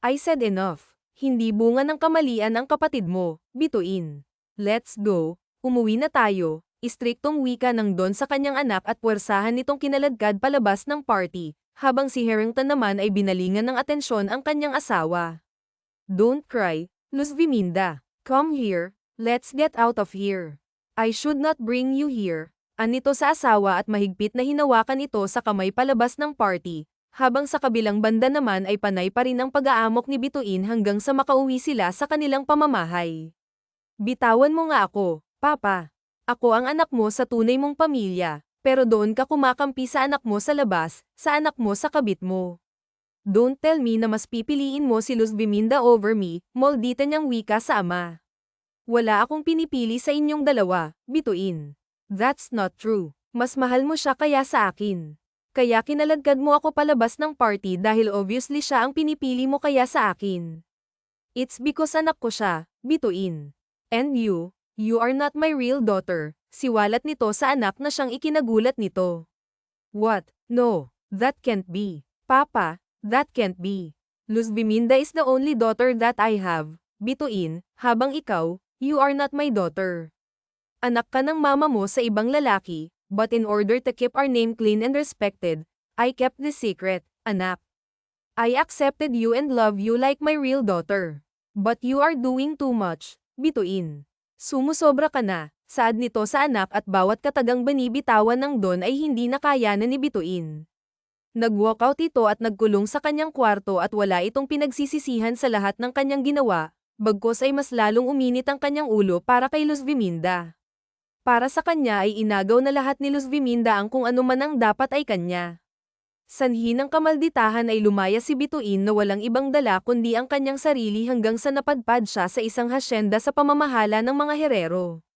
I said enough. Hindi bunga ng kamalian ang kapatid mo, Bituin. Let's go, umuwi na tayo, istriktong wika ng Don sa kanyang anak at puwersahan nitong kinaladkad palabas ng party, habang si Harrington naman ay binalingan ng atensyon ang kanyang asawa. Don't cry, Luz Biminda. Come here, let's get out of here. I should not bring you here. Anito sa asawa at mahigpit na hinawakan ito sa kamay palabas ng party. Habang sa kabilang banda naman ay panay pa rin ang pag-aamok ni Bituin hanggang sa makauwi sila sa kanilang pamamahay. Bitawan mo nga ako, Papa. Ako ang anak mo sa tunay mong pamilya, pero doon ka kumakampi sa anak mo sa labas, sa anak mo sa kabit mo. Don't tell me na mas pipiliin mo si Luz Biminda over me, moldita niyang wika sa ama. Wala akong pinipili sa inyong dalawa, Bituin. That's not true. Mas mahal mo siya kaya sa akin. Kaya kinaladkad mo ako palabas ng party dahil obviously siya ang pinipili mo kaya sa akin. It's because anak ko siya, Bituin. And you are not my real daughter, siwalat nito sa anak na siyang ikinagulat nito. What? No, that can't be. Papa, that can't be. Luz Biminda is the only daughter that I have, Bituin, habang ikaw, you are not my daughter. Anak ka ng mama mo sa ibang lalaki. But in order to keep our name clean and respected, I kept the secret, anak. I accepted you and love you like my real daughter. But you are doing too much, Bituin. Sumusobra ka na, saad nito sa anak at bawat katagang binibitawan ng Don ay hindi nakayanan ni Bituin. Nag-walkout ito at nagkulong sa kanyang kwarto at wala itong pinagsisisihan sa lahat ng kanyang ginawa, bagkus ay mas lalong uminit ang kanyang ulo para kay Luz Biminda. Para sa kanya ay inagaw na lahat ni Luz Biminda ang kung ano man ang dapat ay kanya. Sanhi ng kamalditahan ay lumaya si Bituin na walang ibang dala kundi ang kanyang sarili hanggang sa napadpad siya sa isang hasyenda sa pamamahala ng mga herero.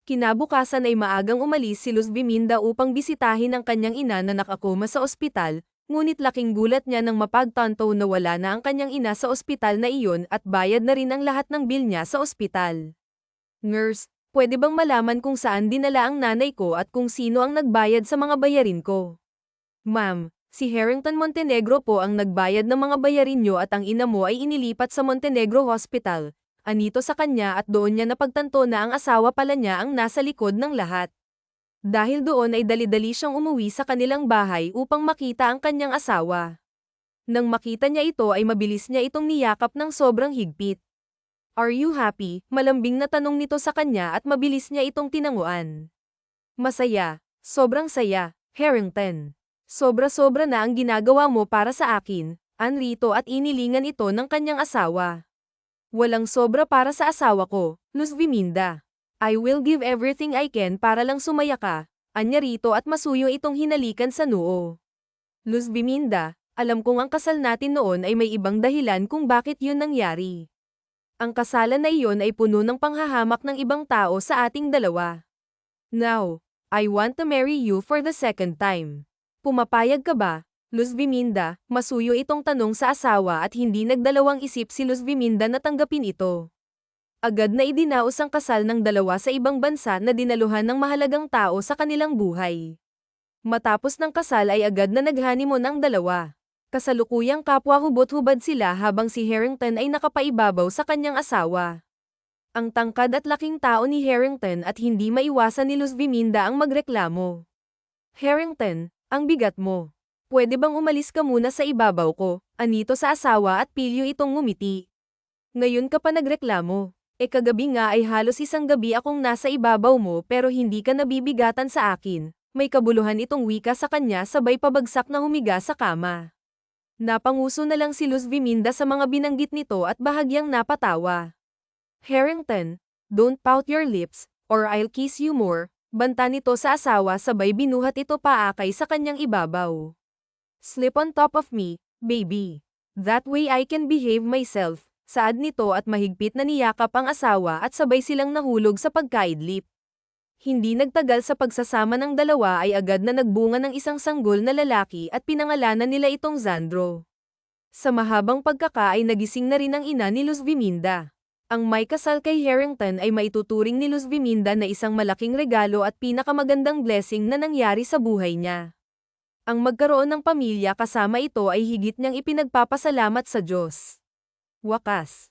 Kinabukasan ay maagang umalis si Luz Biminda upang bisitahin ang kanyang ina na nakakoma sa ospital, ngunit laking gulat niya nang mapagtanto na wala na ang kanyang ina sa ospital na iyon at bayad na rin ang lahat ng bill niya sa ospital. Nurse, pwede bang malaman kung saan dinala ang nanay ko at kung sino ang nagbayad sa mga bayarin ko? Ma'am, si Harrington Montenegro po ang nagbayad ng mga bayarin nyo at ang ina mo ay inilipat sa Montenegro Hospital. Anito sa kanya at doon niya napagtanto na ang asawa pala niya ang nasa likod ng lahat. Dahil doon ay dali-dali siyang umuwi sa kanilang bahay upang makita ang kanyang asawa. Nang makita niya ito ay mabilis niya itong niyakap ng sobrang higpit. Are you happy? Malambing na tanong nito sa kanya at mabilis niya itong tinanguan. Masaya, sobrang saya, Harrington. Sobra-sobra na ang ginagawa mo para sa akin, anrito at inilingan ito ng kanyang asawa. Walang sobra para sa asawa ko, Luz Viminda. I will give everything I can para lang sumaya ka, anya rito at masuyo itong hinalikan sa noo. Luz Viminda, alam kong ang kasal natin noon ay may ibang dahilan kung bakit yun nangyari. Ang kasalan na iyon ay puno ng panghahamak ng ibang tao sa ating dalawa. Now, I want to marry you for the second time. Pumapayag ka ba, Luz Viminda? Masuyo itong tanong sa asawa at hindi nagdalawang isip si Luz Viminda na tanggapin ito. Agad na idinaos ang kasal ng dalawa sa ibang bansa na dinaluhan ng mahalagang tao sa kanilang buhay. Matapos ng kasal ay agad na nag-honeymoon ang dalawa. Kasalukuyang kapwa hubot-hubad sila habang si Harrington ay nakapaibabaw sa kanyang asawa. Ang tangkad at laking tao ni Harrington at hindi maiwasan ni Luz Viminda ang magreklamo. Harrington, ang bigat mo. Pwede bang umalis ka muna sa ibabaw ko? Anito sa asawa at pilyo itong ngumiti. Ngayon ka pa nagreklamo. Kagabi nga ay halos isang gabi akong nasa ibabaw mo pero hindi ka nabibigatan sa akin. May kabuluhan itong wika sa kanya sabay pabagsak na humiga sa kama. Napanguso na lang si Luz Viminda sa mga binanggit nito at bahagyang napatawa. Harrington, don't pout your lips, or I'll kiss you more, banta nito sa asawa sabay binuhat ito paakay sa kanyang ibabaw. Slip on top of me, baby. That way I can behave myself, saad nito at mahigpit na niyakap ang asawa at sabay silang nahulog sa pagkaidlip. Hindi nagtagal sa pagsasama ng dalawa ay agad na nagbunga ng isang sanggol na lalaki at pinangalanan nila itong Xandro. Sa mahabang pagkaka ay nagising na rin ang ina ni Luz Viminda. Ang may kasal kay Harrington ay maituturing ni Luz Viminda na isang malaking regalo at pinakamagandang blessing na nangyari sa buhay niya. Ang magkaroon ng pamilya kasama ito ay higit niyang ipinagpapasalamat sa Diyos. Wakas.